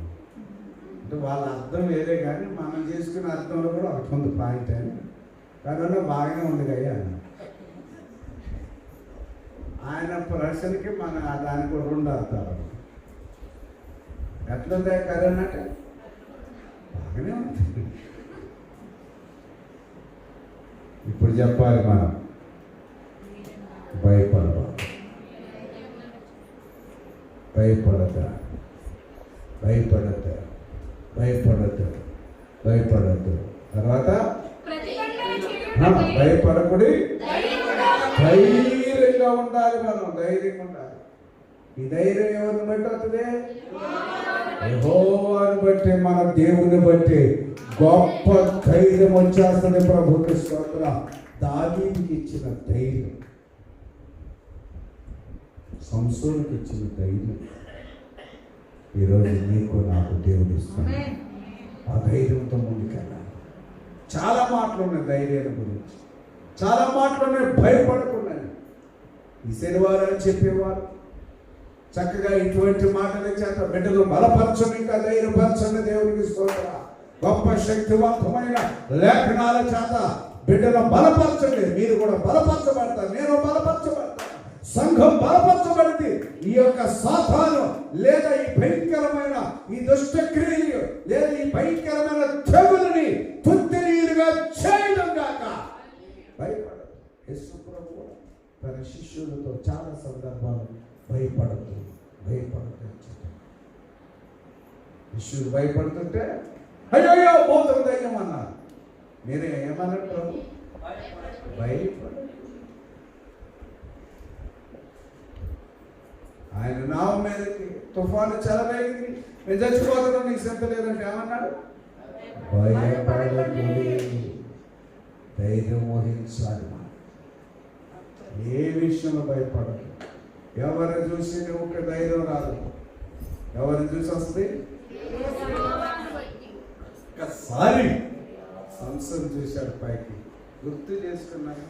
అంటే వాళ్ళ అర్థం వేరే, కానీ మనం చేసుకునే అర్థంలో కూడా ఒకటి ఉంది పాయింట్ అని. కరోనా బాగానే ఉంది అయ్యా ఆయన ప్రశ్నకి మన దానికి కూడా 2 అర్థాలు. ఎట్లుందా కరోనా అంటే బాగానే ఉంది. ఇప్పుడు చెప్పాలి మనం భయపడదు, భయపడద్దు, భయపడద్దు, భయపడద్దు, భయపడద్దు. తర్వాత భయపడకుడి, ధైర్యంగా ఉండాలి. మనం ధైర్యంగా ఉండాలి. ఈ ధైర్యం ఎవరిని బట్టి వస్తుంది? యెహోవాను బట్టి, మన దేవుని బట్టి గొప్ప ధైర్యం వచ్చేస్తుంది. ప్రభుత్వ స్తోత్రం. దావీదుకి ఇచ్చిన ధైర్యం, సంసోనుకి ఇచ్చిన ధైర్యం ఈరోజు నీకు నాకు దేవుడు ఇస్తాను. ఆ ధైర్యంతో ముందుకెళ్ళాలి. చాలా మాటలు ఉన్నాయి ధైర్యాన్ని గురించి, చాలా మాటలు ఉన్నాయి భయపడకున్నాయి. ఈ శనివారాలు చెప్పేవారు చక్కగా ఇటువంటి మాటల చేత బిడ్డలు బలపరచని, ఇంకా ధైర్యపరచని దేవునికి స్తోత్రం. గొప్ప శక్తివంతమైన లేఖనాల చేత బిడ్డలు బలపరచండి. మీరు కూడా బలపరచబడతారు, నేను బలపరచబడతాను, సంఘం బలపరచబడింది. ఈ యొక్క సాతాను లేదా ఈ భయంకరమైన ఈ దుష్టక్రియలు లేదా ఈ భయంకరమైన తెగులని తుత్తినీరుగా చేయడం కాక భయపడదు. యేసు ప్రభువు తన శిష్యులతో చాలా సందర్భాలు భయపడదు, భయపడదు. శిష్యులు భయపడుతుంటే అయ్యో పోతుంది ధైర్యం అన్నారు. మీరే ఏమన్నారు? ప్రభు భయపడ, ఆయన నావ మీదకి తుఫాను చెలరేగింది, నేను చచ్చిపోతున్నాను, నీకు చింత లేదంటే ఏమన్నాడు? భయపడకండి, ధైర్యం వహించాలి. ఏ విషయంలో భయపడదు. ఎవరిని చూసి నువ్వు ధైర్యం రాదు. ఎవరిని చూసి వస్తుంది? ఒక్కసారి సంసం చూశాడు పైకి, గుర్తు చేసుకున్నాను,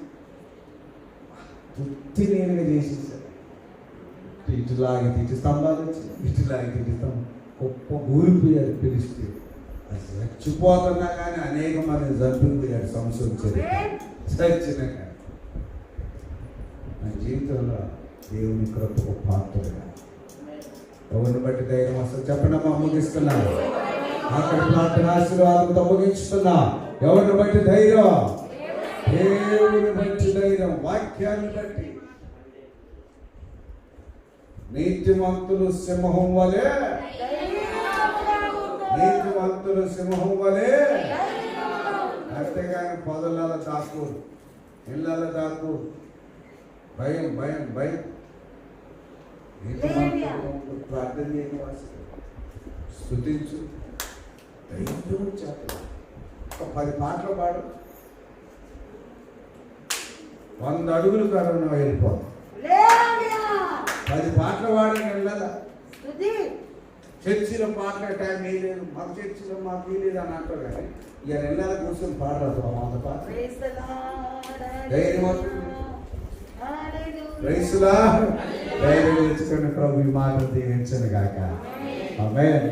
గుర్తి నేనుగా చేసేసాడు. ఇటులాగి ఇటు స్తంభాలు వచ్చింది, ఇటులాగి ఇటు స్తంభం గొప్ప ఊరిపోయాడు. పిలిస్తే అసలు చచ్చిపోతున్నా కానీ అనేక మంది చంపిపోయాడు. సంసం చచ్చిన కానీ నా జీవితంలో దేవుని కృపకు పాత్రగా ఎవరిని బట్టి ధైర్యం వస్తుంది చెప్పండమ్మా. ముగిస్తున్నాను, అక్కడ ప్రార్థన ఆశీర్వాదంతో ముగించుతున్నా. ఎవరిని బట్టి ధైర్యం? దేవుని బట్టి ధైర్యం, వాక్యాన్ని బట్టి. నీతిమంతులు సింహం వలె, నీతిమంతులు సింహం వలె, అంతేగాని పొదల దాకు, ఇళ్ళ దాకు, భయం భయం భయం. నీతిమంతులు ప్రార్థన చేయని స్తుతించు, ధైర్యం చెప్పు. 10 పాటలు పాడు, 100 అడుగులు కరోనా వెళ్ళిపోదు. 10 పాటలు పాడని వెళ్ళదా? చర్చిలో పాటల టైం వేయలేదు, మాకు చర్చిలో మాకు వేయలేదు అని అంటారు. కానీ ఇక నెలల కూర్చొని పాడరాదు అంత పాట. ధైర్యం రైసులా ధైర్యం తెచ్చుకుని ప్రభు ఈ మాట దీవించను గాక. ఆమేన్.